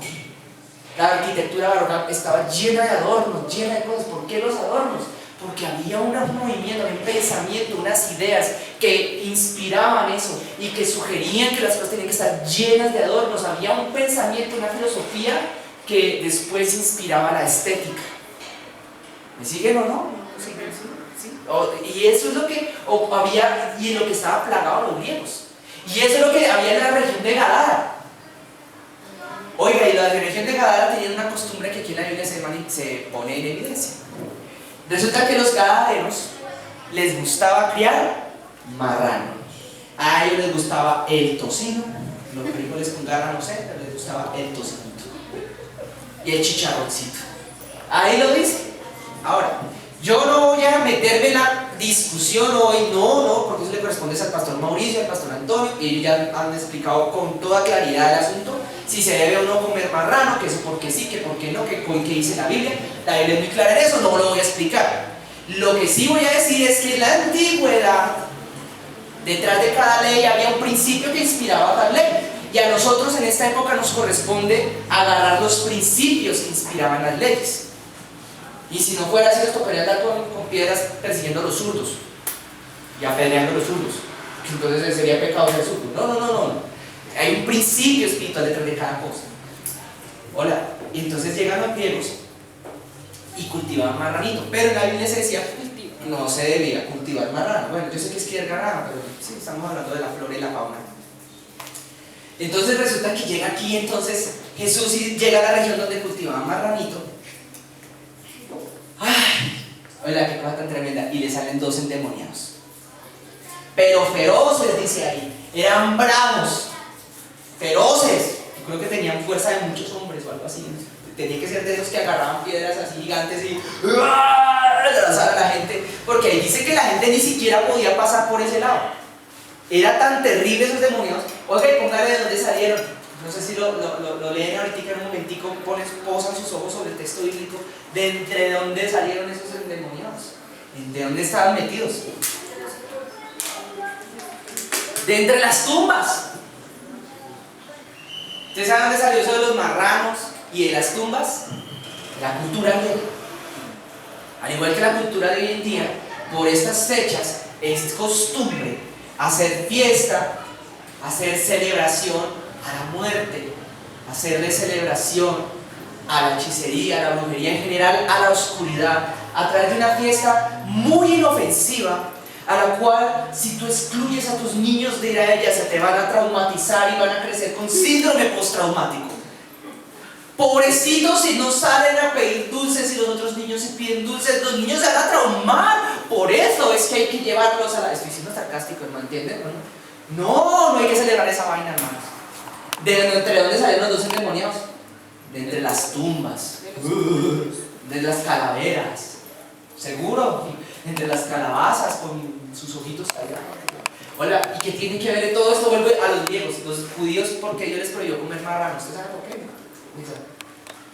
Speaker 2: La arquitectura barroca estaba llena de adornos, llena de cosas. ¿Por qué los adornos? Porque había un movimiento, un pensamiento, unas ideas que inspiraban eso y que sugerían que las cosas tenían que estar llenas de adornos. Había un pensamiento, una filosofía que después inspiraba la estética. ¿Me siguen o no? ¿Sí? Y eso es lo que había y en lo que estaba plagado los griegos. Y eso es lo que había en la región de Gadara. Oiga, y la región de Gadara tenían una costumbre que aquí en la Biblia se pone en evidencia. Resulta que los gadarenos les gustaba criar marrano. A ellos les gustaba el tocino, los frijoles con garra no sé, pero les gustaba el tocinito y el chicharroncito. Ahí lo dice. Ahora, yo no voy a meterme en la discusión hoy, no, porque eso le corresponde al pastor Mauricio, al pastor Antonio, y ellos ya han explicado con toda claridad el asunto, si se debe o no comer marrano, que eso porque sí, que porque no, que dice la Biblia es muy clara en eso, no lo voy a explicar. Lo que sí voy a decir es que en la antigüedad, detrás de cada ley había un principio que inspiraba tal ley, y a nosotros en esta época nos corresponde agarrar los principios que inspiraban las leyes. Y si no fuera así, nos tocaría andar con piedras persiguiendo a los zurdos y apedreando a los zurdos, entonces sería pecado ser zurdo. No. Hay un principio espiritual detrás de cada cosa. Hola, y entonces llegan los griegos y cultivaban marranito, pero en la Biblia se decía no se debía cultivar marrano. Bueno, yo sé que es criar ganado, pero sí, estamos hablando de la flora y la fauna. Entonces resulta que llega aquí, entonces Jesús llega a la región donde cultivaban marranito. ¡Ay! Oiga, qué cosa tan tremenda. Y le salen dos endemoniados. Pero feroces, dice ahí. Eran bravos. Feroces. Yo creo que tenían fuerza de muchos hombres o algo así. Tenía que ser de esos que agarraban piedras así gigantes y lanzaban a la gente. Porque ahí dice que la gente ni siquiera podía pasar por ese lado. Era tan terrible esos demoniados. Oiga, y póngale de dónde salieron. No sé si lo leen ahorita en un momentico, posan sus ojos sobre el texto bíblico, de entre dónde salieron esos endemoniados, de dónde estaban metidos. De entre las tumbas. ¿Ustedes saben dónde salió eso de los marranos y de las tumbas? La cultura griega. Al igual que la cultura de hoy en día, por estas fechas es costumbre hacer fiesta, hacer celebración a la muerte, hacerle celebración a la hechicería, a la brujería en general, a la oscuridad, a través de una fiesta muy inofensiva, a la cual si tú excluyes a tus niños de ir a ella, se te van a traumatizar y van a crecer con síndrome postraumático. Pobrecitos, si no salen a pedir dulces y los otros niños se piden dulces, los niños se van a traumar. Por eso es que hay que llevarlos a la... Estoy siendo sarcástico, ¿no entienden? No hay que celebrar esa vaina, hermanos. ¿Entre dónde salen los dos endemoniados? De entre las tumbas, de las calaveras, seguro, entre las calabazas con sus ojitos callados. Hola, ¿y qué tiene que ver de todo esto? Vuelve a los griegos, los judíos, porque Dios les prohibió comer marrano. ¿Usted sabe por qué?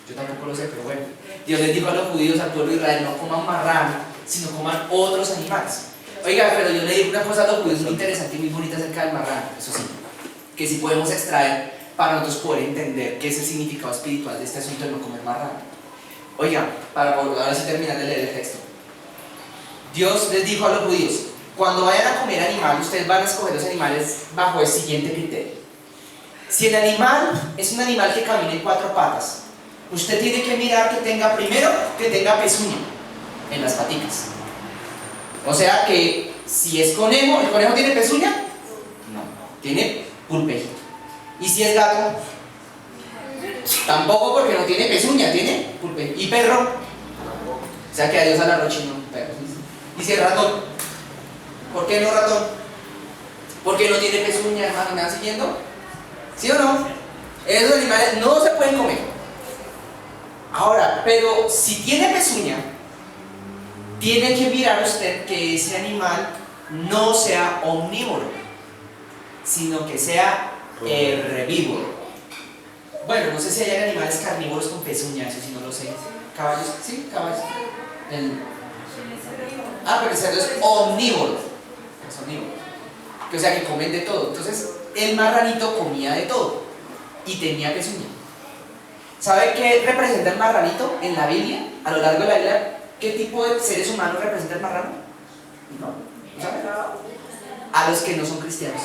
Speaker 2: Yo tampoco lo sé, pero bueno. Dios les dijo a los judíos, al pueblo de Israel, no coman marrano, sino coman otros animales. Oiga, pero yo le digo una cosa a los judíos muy interesante y muy bonita acerca del marrano, eso sí, que sí podemos extraer para nosotros poder entender qué es el significado espiritual de este asunto de no comer marrano. Oiga, ahora sí terminar de leer el texto. Dios les dijo a los judíos, cuando vayan a comer animal, ustedes van a escoger los animales bajo el siguiente criterio. Si el animal es un animal que camina en 4 patas, usted tiene que mirar que tenga primero, que tenga pezuña en las paticas. O sea que si es conejo, ¿el conejo tiene pezuña? No, tiene pulpejito. ¿Y si es gato? Tampoco, porque no tiene pezuña, tiene pulpejito. ¿Y perro? O sea que adiós al arrochino, perro. ¿Y si es ratón? ¿Por qué no ratón? Porque no tiene pezuña, hermano, ¿me van siguiendo? ¿Sí o no? Esos animales no se pueden comer. Ahora, pero si tiene pezuña, tiene que mirar usted que ese animal no sea omnívoro, sino que sea herbívoro. Bueno, no sé si hay animales carnívoros con pezuña, eso sí no lo sé. ¿Caballos? Sí, caballos. Pero el cerdo es omnívoro. Es omnívoro. O sea que comen de todo. Entonces, el marranito comía de todo y tenía pezuña. ¿Sabe qué representa el marranito en la Biblia? A lo largo de la Biblia, ¿qué tipo de seres humanos representa el marrano? ¿No sabe? A los que no son cristianos.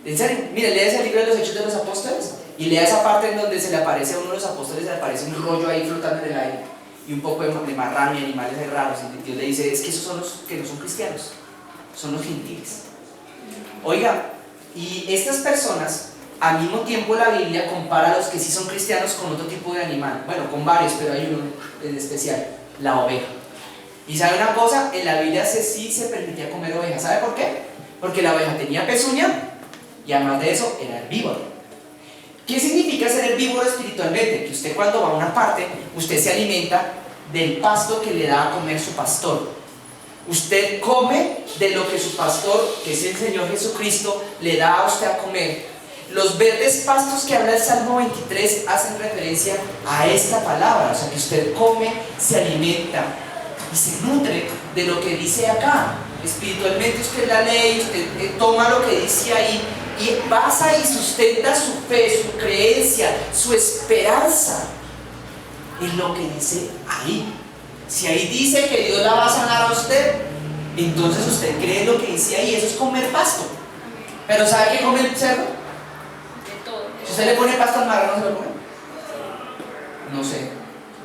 Speaker 2: En serio, mire, lea ese libro de los Hechos de los Apóstoles y lea esa parte en donde se le aparece a uno de los apóstoles, se le aparece un rollo ahí flotando en el aire y un poco de marrano y animales ahí raros, y Dios le dice, es que esos son los que no son cristianos, son los gentiles. Oiga, y estas personas, al mismo tiempo la Biblia compara a los que sí son cristianos con otro tipo de animal, bueno, con varios, pero hay uno en especial, la oveja. Y sabe una cosa, en la Biblia sí se permitía comer oveja. ¿Sabe por qué? Porque la oveja tenía pezuña y además de eso era herbívoro. ¿Qué significa ser herbívoro espiritualmente? Que usted cuando va a una parte, usted se alimenta del pasto que le da a comer su pastor. Usted come de lo que su pastor, que es el Señor Jesucristo, le da a usted a comer. Los verdes pastos que habla el Salmo 23 hacen referencia a esta palabra. O sea que usted come, se alimenta y se nutre de lo que dice acá. Espiritualmente usted la lee, usted toma lo que dice ahí y basa y sustenta su fe, su creencia, su esperanza en lo que dice ahí. Si ahí dice que Dios la va a sanar a usted, entonces usted cree en lo que dice ahí. Eso es comer pasto. Pero ¿sabe qué come el cerdo?
Speaker 4: De todo.
Speaker 2: Si usted le pone pasto al marrano, ¿se lo come? No sé.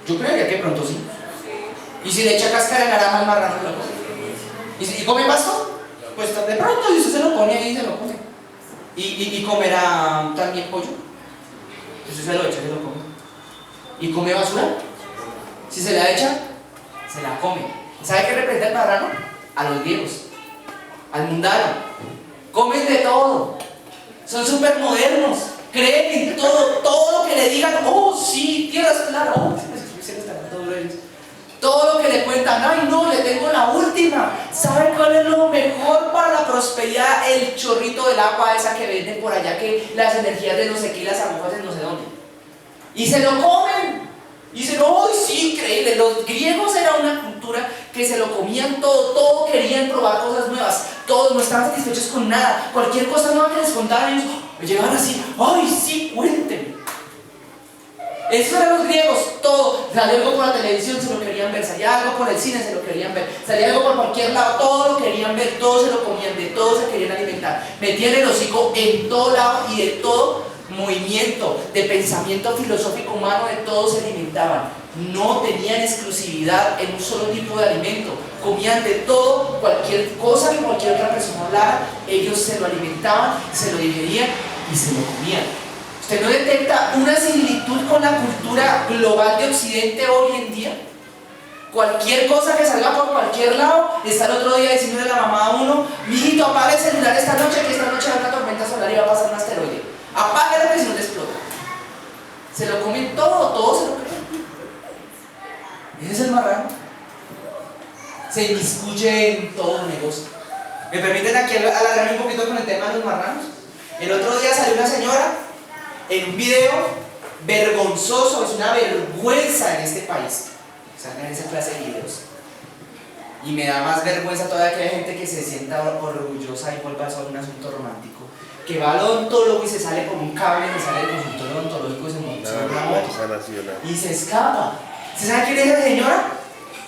Speaker 2: Yo creería que pronto sí. ¿Y si le echa cáscara de naranja al marrano, se lo come? ¿Y come pasto? Pues de pronto, si usted se lo pone ahí, se lo come. ¿Y comerá también pollo? Si usted se lo echa, se lo come. ¿Y come basura? Si se la echa, se la come. ¿Sabe qué representa el marrano? A los griegos, al mundano. Comen de todo. Son súper modernos. Creen en todo lo que le digan. Oh, sí, tierras claras. Oh, todo lo que le cuentan. Ay, no, le tengo la última. ¿Sabe cuál es lo mejor para la prosperidad? El chorrito del agua esa que venden por allá, que las energías de no sé qué, las agujas de no sé dónde. Y se lo comen. Y dicen, ¡oh, sí, increíble! Los griegos era una cultura que se lo comían todo querían probar cosas nuevas, todos no estaban satisfechos con nada, cualquier cosa nueva que les contaban ellos, llegaban así, ¡ay, sí, cuéntenme! Esos eran los griegos, todo, salía algo por la televisión, se lo querían ver, salía algo por el cine, se lo querían ver, salía algo por cualquier lado, todo lo querían ver, todo se lo comían, de todo se querían alimentar, metían el hocico en todo lado y de todo movimiento, de pensamiento filosófico humano, de todo se alimentaban. no tenían exclusividad en un solo tipo de alimento, comían de todo, cualquier cosa que cualquier otra persona hablara, ellos se lo alimentaban, se lo digerían y se lo comían. ¿Usted no detecta una similitud con la cultura global de Occidente hoy en día? Cualquier cosa que salga por cualquier lado, está el otro día diciéndole a la mamá a uno: mijito, apague el celular esta noche, que esta noche va a una tormenta solar y va a pasar un asteroide. Apáguelo, que si no te explota. Se lo comen todo, todo se lo creen. Ese es el marrano. Se inmiscuye en todo el negocio. ¿Me permiten aquí alargarme un poquito con el tema de los marranos? El otro día salió una señora en un video vergonzoso, es una vergüenza en este país. Salgan esa clase de videos. Y me da más vergüenza todavía que hay gente que se sienta orgullosa y vuelva a ser un asunto romántico. Que va al odontólogo y se sale con un cable, se sale del consultorio odontológico y se monta en una moto. Y se escapa. ¿Usted sabe quién es esa señora?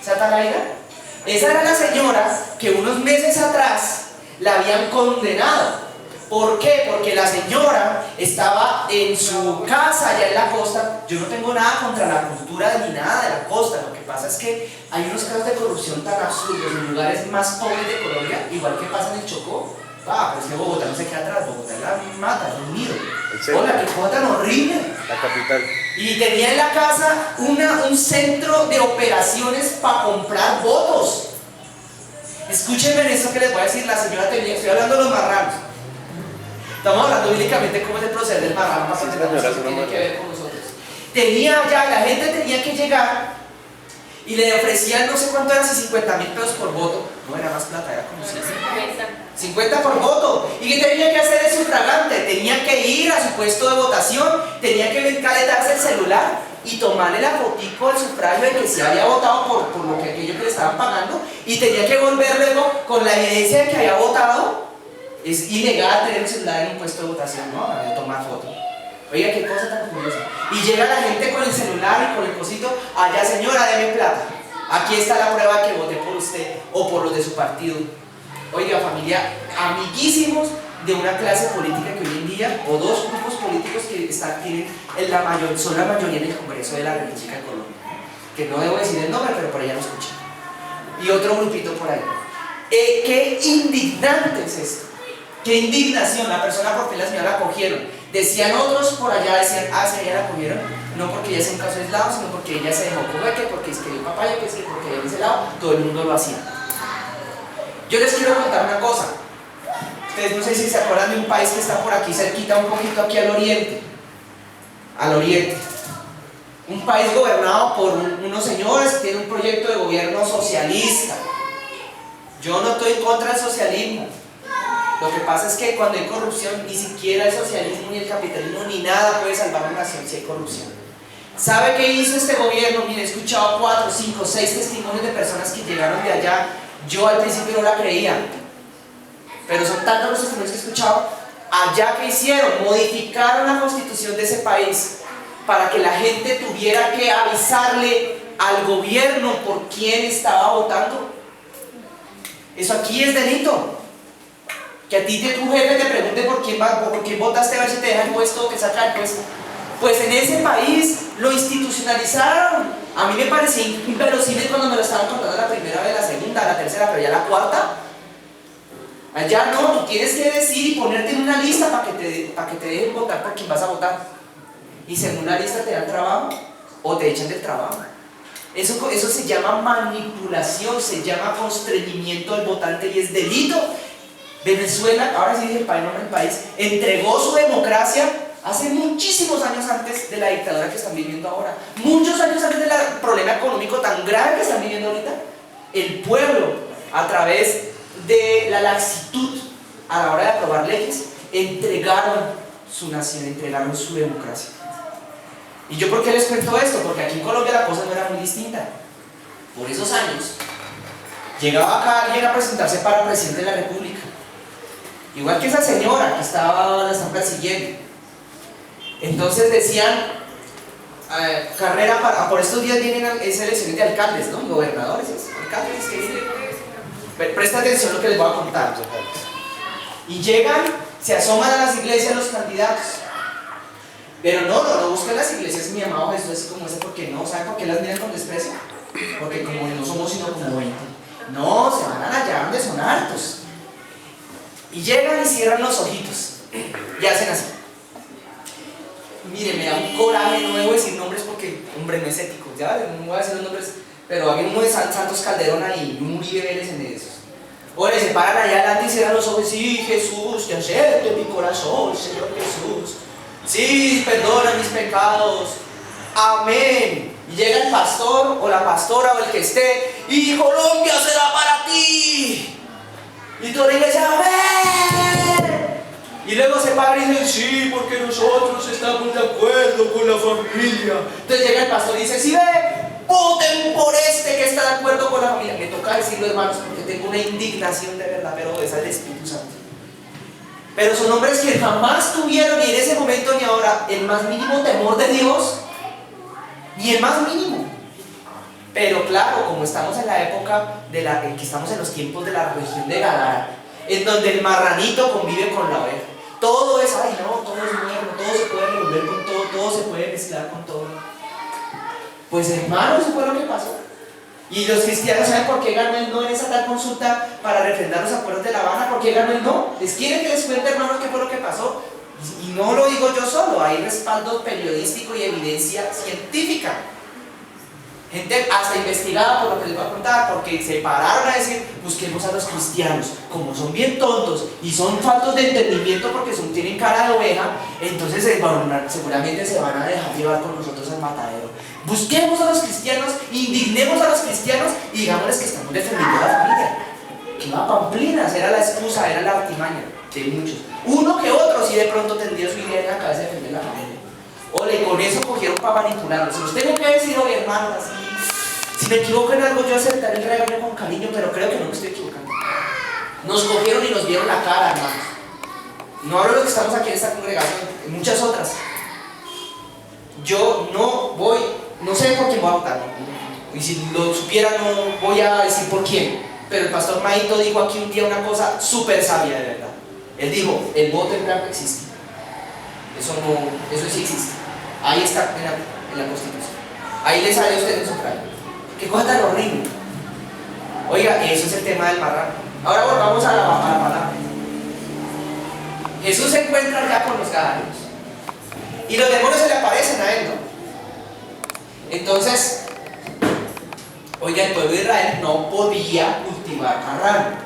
Speaker 2: ¿Esa Talaira? Esa era la señora que unos meses atrás la habían condenado. ¿Por qué? Porque la señora estaba en su casa allá en la costa. Yo no tengo nada contra la cultura ni nada de la costa. Lo que pasa es que hay unos casos de corrupción tan absurdos en lugares más pobres de Colombia, igual que pasa en el Chocó. Pero es que Bogotá no se queda atrás, Bogotá la mata, es un nido. Hola, qué cosa tan horrible.
Speaker 3: La capital.
Speaker 2: Y tenía en la casa un centro de operaciones para comprar votos. Escúchenme esto que les voy a decir. La señora tenía, estoy hablando de los marranos. Estamos hablando bíblicamente cómo es el proceder del marrano para que entendamos qué tiene que ver con nosotros. Tenía ya, la gente tenía que llegar y le ofrecían no sé cuánto eran, si 50.000 pesos por voto. No era más plata, era como 50 por voto. ¿Y qué tenía que hacer el sufragante? Tenía que ir a su puesto de votación, tenía que calentarse el celular y tomarle la fotico del sufragio de que se había votado por lo que aquello que le estaban pagando, y tenía que volver luego con la evidencia de que había votado. Es ilegal tener un celular en un puesto de votación, ¿no? A tomar foto. Oiga, qué cosa tan curiosa. Y llega la gente con el celular y con el cosito: allá señora, deme plata. Aquí está la prueba que voté por usted o por los de su partido. Oiga, familia, amiguísimos de una clase política que hoy en día, o dos grupos políticos que son la mayoría en el Congreso de la República de Colombia. Que no debo decir el nombre, pero por allá lo escuché. Y otro grupito por ahí. Qué indignante es esto. Qué indignación. La persona por qué la señora la cogieron. Decían otros por allá, decían: si ella la cogieron, no porque ella sea un caso aislado, sino porque ella se dejó coger, que porque es que dio papaya, que es que porque en ese lado todo el mundo lo hacía. Yo les quiero contar una cosa. Ustedes no sé si se acuerdan de un país que está por aquí cerquita, un poquito aquí al oriente. Al oriente. Un país gobernado por unos señores que tienen un proyecto de gobierno socialista. Yo no estoy en contra del socialismo. Lo que pasa es que cuando hay corrupción, ni siquiera el socialismo, ni el capitalismo, ni nada puede salvar a una nación si hay corrupción. ¿Sabe qué hizo este gobierno? Mire, he escuchado 4, 5, 6 testimonios de personas que llegaron de allá. Yo al principio no la creía, pero son tantos los testimonios que he escuchado. Allá, ¿qué hicieron? Modificaron la constitución de ese país para que la gente tuviera que avisarle al gobierno por quién estaba votando. Eso aquí es delito. Que a ti tu jefe te pregunte por quién votaste, a ver si te deja el puesto o que saca el puesto. Pues en ese país lo institucionalizaron. A mí me parecía inverosímil cuando me lo estaban contando la primera vez, la segunda, la tercera, pero ya la cuarta. Allá no, tú tienes que decir y ponerte en una lista para que te dejen votar por quién vas a votar. Y según la lista te dan trabajo o te echan del trabajo. Eso se llama manipulación, se llama constreñimiento del votante y es delito. Venezuela, ahora sí dije el país, no el país, entregó su democracia hace muchísimos años antes de la dictadura que están viviendo ahora. Muchos años antes del problema económico tan grave que están viviendo ahorita. El pueblo, a través de la laxitud a la hora de aprobar leyes, entregaron su nación, entregaron su democracia. ¿Y yo por qué les cuento esto? Porque aquí en Colombia la cosa no era muy distinta. Por esos años, llegaba acá alguien a presentarse para presidente de la República. Igual que esa señora que la están persiguiendo. Entonces decían, carrera por estos días vienen elecciones de alcaldes, ¿no? Gobernadores, alcaldes que vienen. Presta atención a lo que les voy a contar. Y llegan, se asoman a las iglesias los candidatos. Pero no busquen las iglesias, mi amado Jesús, así como ese, porque no, ¿saben por qué las miran con desprecio? Porque como no somos sino como 20. No, se van allá donde son hartos. Y llegan y cierran los ojitos. Y hacen así. Mire, me da un coraje, no debo decir nombres porque, hombre, no es ético. Ya, no voy a decir los nombres, pero había uno de Santos Calderón ahí y un Uribe Vélez en esos. Oye, se paran allá adelante y cierran los ojos. Sí, Jesús, te acepto en mi corazón, Señor Jesús. Sí, perdona mis pecados. Amén. Y llega el pastor o la pastora o el que esté y Colombia será para ti. Y toda la iglesia, amén. Y luego se para y dice, sí, porque nosotros estamos de acuerdo con la familia. Entonces llega el pastor y dice, sí, ve, voten por este que está de acuerdo con la familia. Me toca decirlo, hermanos, porque tengo una indignación de verdad, pero esa es del Espíritu Santo. Pero son hombres que jamás tuvieron ni en ese momento ni ahora el más mínimo temor de Dios, ni el más mínimo. Pero claro, como estamos en la época en que estamos en los tiempos de la región de Gadara, en donde el marranito convive con la oveja, todo es, ay no, todo es nuevo, todo se puede revolver con todo, todo se puede mezclar con todo. Pues hermanos, eso fue lo que pasó. Y los cristianos, ¿saben por qué ganó el no en esa tal consulta para refrendar los acuerdos de La Habana? ¿Por qué ganó el no? ¿Les quieren que les cuente, hermanos, qué fue lo que pasó? Y no lo digo yo solo, hay respaldo periodístico y evidencia científica. Gente hasta investigada por lo que les voy a contar, porque se pararon a decir, busquemos a los cristianos, como son bien tontos y son faltos de entendimiento porque tienen cara de oveja, entonces seguramente se van a dejar llevar con nosotros al matadero. Busquemos a los cristianos, indignemos a los cristianos y digámosles que estamos defendiendo a la familia. Que va pamplinas, era la excusa, era la artimaña de muchos. Uno que otro sí de pronto tendría su idea en la cabeza de defender a la familia. Ole, con eso cogieron para manipularlos. Se los tengo que decir hoy, hermanos, así. Si me equivoco en algo, yo aceptaré el regaño con cariño, pero creo que no me estoy equivocando. Nos cogieron y nos vieron la cara, hermanos. No hablo de los que estamos aquí en esta congregación, en muchas otras. Yo no sé por quién voy a votar. Y si lo supiera, no voy a decir por quién. Pero el pastor Maito dijo aquí un día una cosa súper sabia, de verdad. Él dijo, el voto en blanco existe. Eso sí existe. Ahí está en la Constitución. Ahí le sale a usted en su sufragio. ¿Qué cosa tan horrible? Oiga, eso es el tema del marrano. Ahora volvamos a la palabra. Jesús se encuentra ya con los gadarenos. Y los demonios se le aparecen a él, ¿no? Entonces, oiga, el pueblo de Israel no podía cultivar marrano.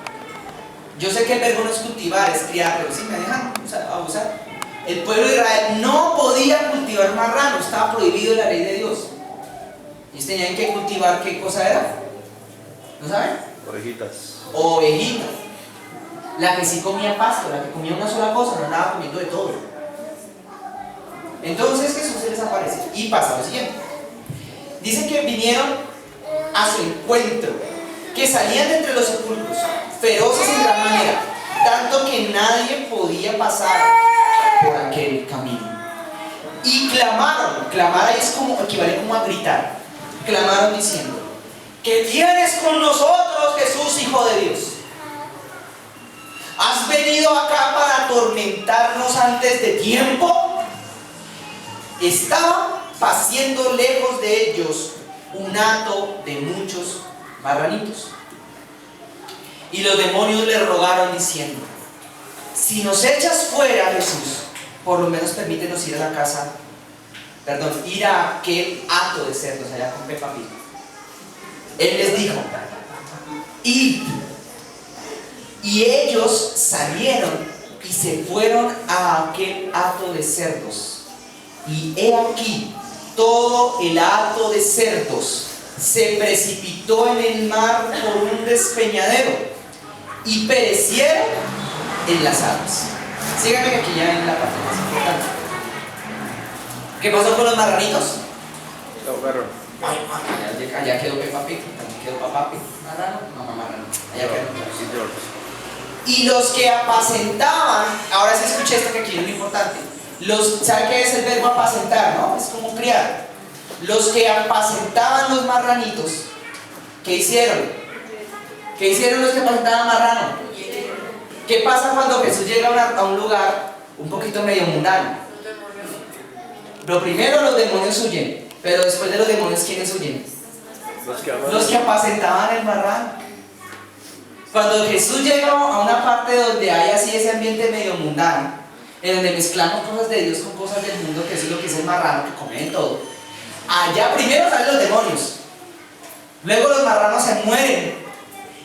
Speaker 2: Yo sé que el verbo no es cultivar, es criar, pero sí me dejan abusar. El pueblo de Israel no podía cultivar marrano, estaba prohibido en la ley de Dios. Ellos tenían que cultivar, ¿qué cosa era? ¿No saben?
Speaker 3: Orejitas.
Speaker 2: Ovejita. La que sí comía pasto, la que comía una sola cosa, no andaba comiendo de todo. Entonces Jesús se les aparece y pasa lo siguiente. Dice que vinieron a su encuentro, que salían de entre los sepulcros, feroces en gran manera, tanto que nadie podía pasar por aquel camino. Y clamaron, clamar ahí es como, equivale como a gritar. Clamaron diciendo, ¿qué tienes con nosotros, Jesús, Hijo de Dios? ¿Has venido acá para atormentarnos antes de tiempo? Estaba paciendo lejos de ellos un hato de muchos marranitos. Y los demonios le rogaron diciendo, si nos echas fuera, Jesús, por lo menos permítenos ir a la casa, ir a aquel hato de cerdos allá con Peppa Pig. Él les dijo, id. Y ellos salieron y se fueron a aquel hato de cerdos. Y he aquí, todo el hato de cerdos se precipitó en el mar por un despeñadero y perecieron en las aguas. Síganme que aquí ya viene la parte más importante. ¿Qué pasó con los marranitos?
Speaker 3: Se ahogaron.
Speaker 2: Allá quedó Peppa Pig, también quedó Papá Pig. Marrano, mamá marrano. Allá quedó. Y los que apacentaban, ahora sí escuché esto que aquí es muy importante. ¿Sabe qué es el verbo apacentar, no? Es como criar. Los que apacentaban los marranitos, ¿qué hicieron? ¿Qué hicieron los que apacentaban marrano? ¿Qué pasa cuando Jesús llega a un lugar un poquito medio mundano? Lo primero, los demonios huyen, pero después de los demonios, ¿quiénes huyen? Los que apacentaban el marrano. Cuando Jesús llegó a una parte donde hay así ese ambiente medio mundano, en donde mezclamos cosas de Dios con cosas del mundo, que eso es lo que es el marrano, que come de todo, allá primero salen los demonios, luego los marranos se mueren,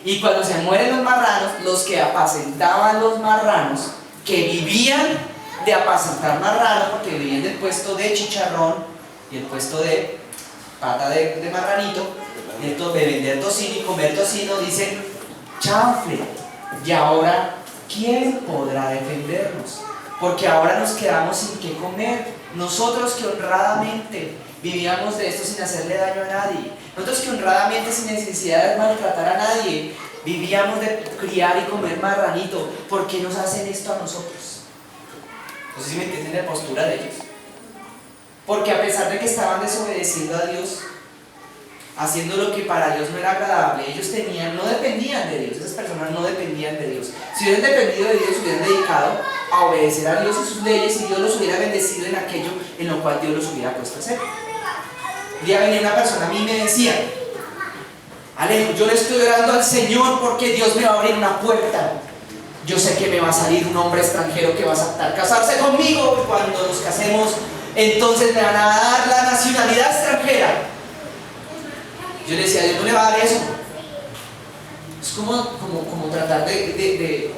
Speaker 2: y cuando se mueren los marranos, los que apacentaban los marranos, que vivían de apacentar marranos, porque vivían del puesto de chicharrón y el puesto de pata de marranito, de vender tocino y comer tocino, dicen: chanfle, y ahora ¿quién podrá defendernos? Porque ahora nos quedamos sin qué comer. Nosotros que honradamente vivíamos de esto sin hacerle daño a nadie, nosotros que honradamente sin necesidad de maltratar a nadie vivíamos de criar y comer marranito, ¿por qué nos hacen esto a nosotros? No sé si me entienden la postura de ellos. Porque a pesar de que estaban desobedeciendo a Dios, haciendo lo que para Dios no era agradable, ellos no dependían de Dios, esas personas no dependían de Dios. Si hubieran dependido de Dios, se hubieran dedicado a obedecer a Dios y sus leyes, y Dios los hubiera bendecido en aquello en lo cual Dios los hubiera puesto a hacer. Un día venía una persona a mí y me decía: Alejo, yo le estoy orando al Señor porque Dios me va a abrir una puerta. Yo sé que me va a salir un hombre extranjero que va a aceptar casarse conmigo, y cuando nos casemos, entonces me van a dar la nacionalidad extranjera. Yo le decía: Dios no le va a dar eso. Es como tratar de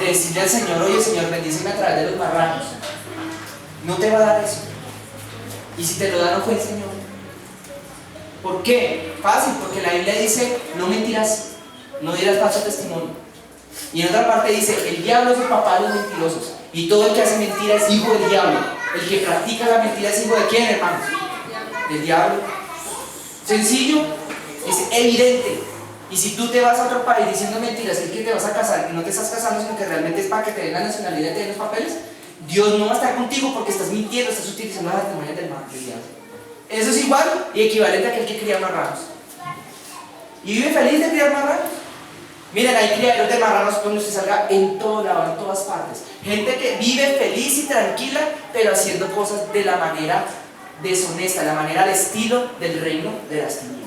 Speaker 2: decirle al Señor: oye Señor, bendíceme a través de los marranos. No te va a dar eso. Y si te lo da, no fue el Señor. ¿Por qué? Fácil, porque la Biblia dice: no mentirás, no dirás falso testimonio. Y en otra parte dice: el diablo es el papá de los mentirosos, y todo el que hace mentira es hijo del diablo. El que practica la mentira es hijo de ¿quién, hermanos? Del diablo. Sencillo, es evidente. Y si tú te vas a otro país diciendo mentiras, es que te vas a casar, que no te estás casando, sino que realmente es para que te den la nacionalidad y te den los papeles, Dios no va a estar contigo porque estás mintiendo, estás utilizando las artimañas del diablo. Eso es igual y equivalente a aquel que cría marranos. Y vive feliz de criar marranos. Miren, hay criaderos de marranos donde usted salga en todo lado, en todas partes. Gente que vive feliz y tranquila, pero haciendo cosas de la manera deshonesta, la manera al estilo del reino de las tinieblas.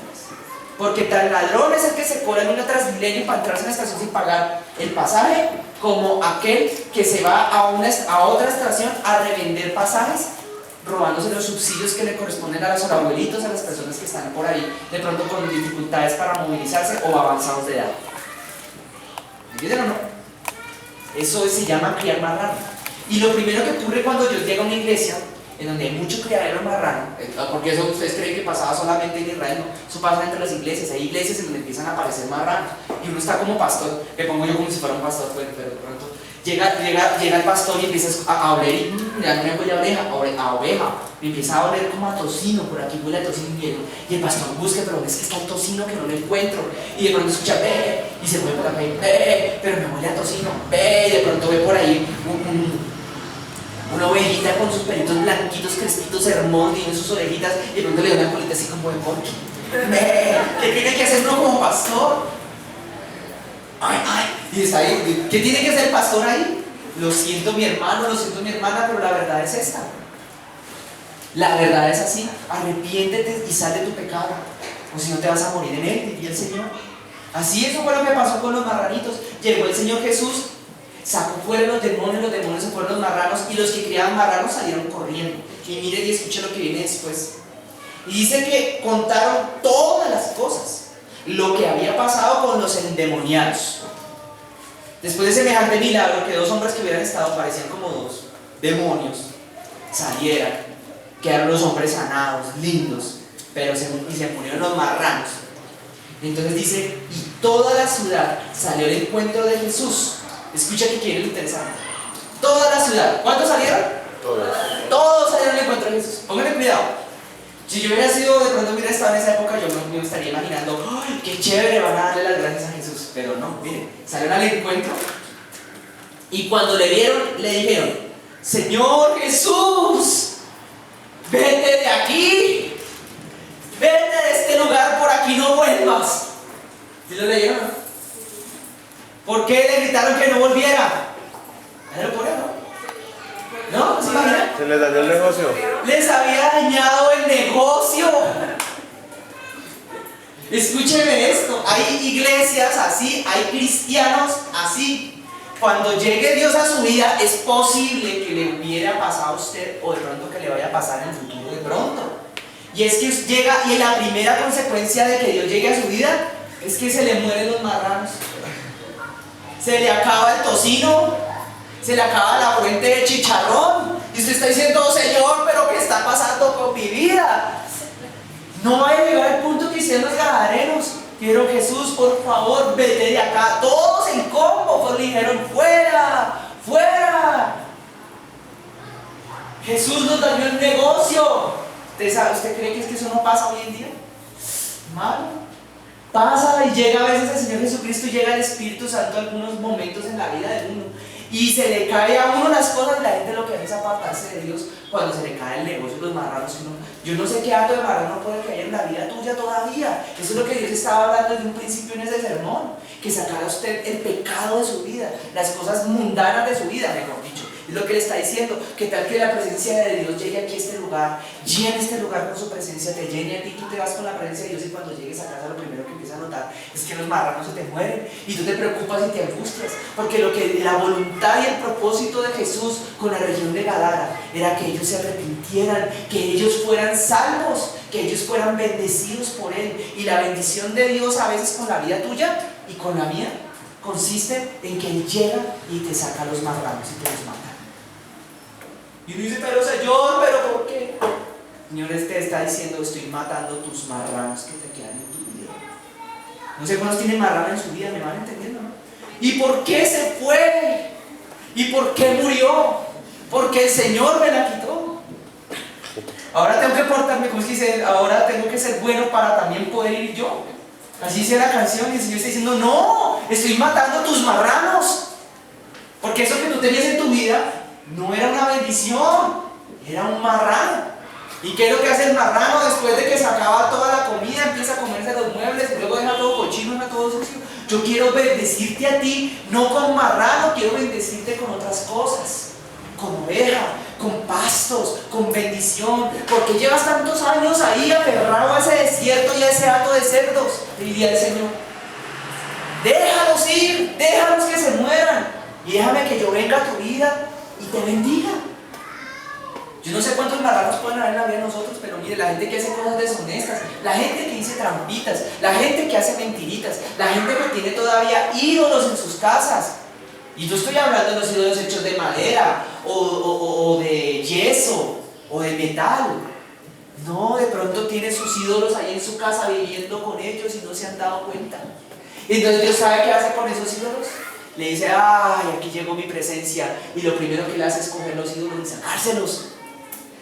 Speaker 2: Porque tan ladrón es el que se cola en una Transmilenio para entrarse en la estación sin pagar el pasaje, como aquel que se va a otra estación a revender pasajes, robándose los subsidios que le corresponden a los abuelitos, a las personas que están por ahí, de pronto con dificultades para movilizarse o avanzados de edad. ¿Entienden o no? Eso se llama criar marrano. Y lo primero que ocurre cuando Dios llega a una iglesia en donde hay mucho criadero marrano, porque eso ustedes creen que pasaba solamente en Israel, no, eso pasa entre las iglesias. Hay iglesias en donde empiezan a aparecer marranos y uno está como pastor, le pongo yo como si fuera un pastor, pero de pronto llega el pastor y empieza a oler y ya no me huele a oveja, me empieza a oler como a tocino, por aquí huele a tocino y el pastor busca, pero es que está el tocino que no lo encuentro, y de pronto escucha y se mueve por acá pero me huele a tocino, y de pronto ve por ahí una ovejita con sus pelitos blanquitos, crespitos, hermosos, tiene sus orejitas, y de pronto le da una colita así como de porqui. ¿Qué tiene que hacer uno como pastor? Y está ahí, ¿qué tiene que hacer el pastor ahí? Lo siento mi hermano, lo siento mi hermana, pero la verdad es esta. La verdad es así: arrepiéntete y sal de tu pecado, o si no te vas a morir en él, diría el Señor. Así eso fue lo que pasó con los marranitos. Llegó el Señor Jesús, sacó fuera los demonios se fueron los marranos, y los que criaban marranos salieron corriendo. Y miren y escuchen lo que viene después. Y dice que contaron todas las cosas, lo que había pasado con los endemoniados. Después de semejante milagro, que dos hombres que hubieran estado, parecían como dos demonios, salieran, quedaron los hombres sanados, lindos, pero se murieron los marranos. Entonces dice: y toda la ciudad salió al encuentro de Jesús. Escucha que quiere lo interesante. Toda la ciudad. ¿Cuántos salieron? Todos salieron al encuentro de Jesús. Pónganle cuidado. Si yo hubiera sido, de pronto hubiera estado en esa época, yo me estaría imaginando: ¡ay, qué chévere! Van a darle las gracias a Jesús. Pero no, miren, salieron al encuentro. Y cuando le vieron, le dijeron: Señor Jesús, vete de aquí, vete de este lugar, por aquí no vuelvas. ¿Sí lo leyeron? ¿Por qué le gritaron que no volviera? Pero por eso. ¿No? ¿Se imaginan?
Speaker 3: Se les dañó el negocio.
Speaker 2: Les había dañado el negocio. Escúcheme esto, hay iglesias así, hay cristianos así. Cuando llegue Dios a su vida, es posible que le hubiera pasado a usted, o de pronto que le vaya a pasar en el futuro de pronto. Y es que llega, y la primera consecuencia de que Dios llegue a su vida es que se le mueren los marranos, se le acaba el tocino, se le acaba la fuente de chicharrón. Y usted está diciendo, Señor, pero ¿qué está pasando con mi vida? No va a llegar al punto que hicieron los gadarenos. Dijeron, Jesús, por favor, vete de acá. Todos en combo pues, le dijeron, fuera, fuera. Jesús nos dañó el negocio. ¿Usted cree que es que eso no pasa hoy en día? Malo. Pasa y llega a veces el Señor Jesucristo y llega el Espíritu Santo a algunos momentos en la vida de uno. Y se le cae a uno las cosas y la gente lo que hace es apartarse de Dios cuando se le cae el negocio y los marranos. Yo no sé qué acto de marrano puede caer en la vida tuya todavía. Eso es lo que Dios estaba hablando desde un principio en ese sermón. Que sacara usted el pecado de su vida, las cosas mundanas de su vida, mejor dicho. Es lo que le está diciendo, que tal que la presencia de Dios llegue aquí a este lugar, llene este lugar con su presencia, te llene a ti, tú te vas con la presencia de Dios y cuando llegues a casa lo primero que empiezas a notar es que los marranos se te mueren y tú te preocupas y te angustias, porque la voluntad y el propósito de Jesús con la región de Gadara era que ellos se arrepintieran, que ellos fueran salvos, que ellos fueran bendecidos por Él. Y la bendición de Dios a veces con la vida tuya y con la mía consiste en que Él llega y te saca los marranos y te los mata. Y uno dice, pero Señor, ¿pero por qué? Señor, te está diciendo, estoy matando tus marranos que te quedan en tu vida. No sé cuántos tienen marrano en su vida, me van entendiendo, ¿no? ¿Y por qué se fue? ¿Y por qué murió? Porque el Señor me la quitó. Ahora tengo que portarme, como es que dice, ahora tengo que ser bueno para también poder ir yo. Así dice la canción y el Señor está diciendo, no, estoy matando tus marranos. Porque eso que tú tenías en tu vida no era una bendición, era un marrano. ¿Y qué es lo que hace el marrano después de que se acaba toda la comida? Empieza a comerse los muebles y luego deja todo cochino, deja todo sucio. Yo quiero bendecirte a ti, no con marrano, quiero bendecirte con otras cosas, con oveja, con pastos, con bendición. ¿Por qué llevas tantos años ahí aferrado a ese desierto y a ese hato de cerdos? Te diría el Señor, déjalos ir, déjalos que se mueran y déjame que yo venga a tu vida y te bendiga. Yo no sé cuántos marranos pueden haber en la vida de nosotros, pero mire, la gente que hace cosas deshonestas, la gente que dice trampitas, la gente que hace mentiritas, la gente que tiene todavía ídolos en sus casas. Y yo estoy hablando de los ídolos hechos de madera, o de yeso, o de metal. No, de pronto tiene sus ídolos ahí en su casa viviendo con ellos y no se han dado cuenta. Entonces Dios sabe qué hace con esos ídolos. Le dice, ay, aquí llegó mi presencia. Y lo primero que le hace es coger los ídolos y sacárselos.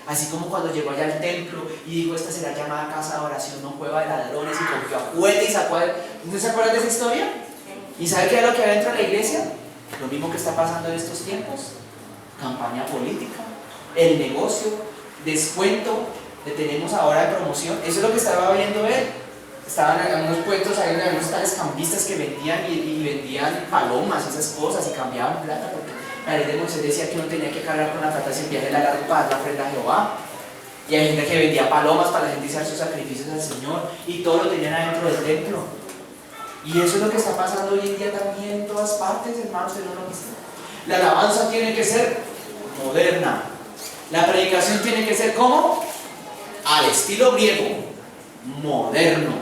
Speaker 2: Así como cuando llegó allá al templo y dijo, esta será llamada casa de oración, no cueva de ladrones, y cogió a fuerte y sacó a... ¿No se acuerdan de esa historia? ¿Y sabe qué es lo que hay dentro de la iglesia? Lo mismo que está pasando en estos tiempos. Campaña política, el negocio, descuento, le tenemos ahora de promoción. Eso es lo que estaba viendo él. Estaban en algunos puestos, ahí había unos tales campistas que vendían y vendían palomas y esas cosas y cambiaban plata, porque la ley de Moisés decía que uno tenía que cargar con la plata sin viaje largo para dar la ofrenda a Jehová. Y hay gente que vendía palomas para la gente hacer sus sacrificios al Señor y todo lo tenían adentro del templo. Y eso es lo que está pasando hoy en día también en todas partes, hermanos, ¿usted no lo ha visto? La alabanza tiene que ser moderna. La predicación tiene que ser ¿cómo? Al estilo griego, moderno.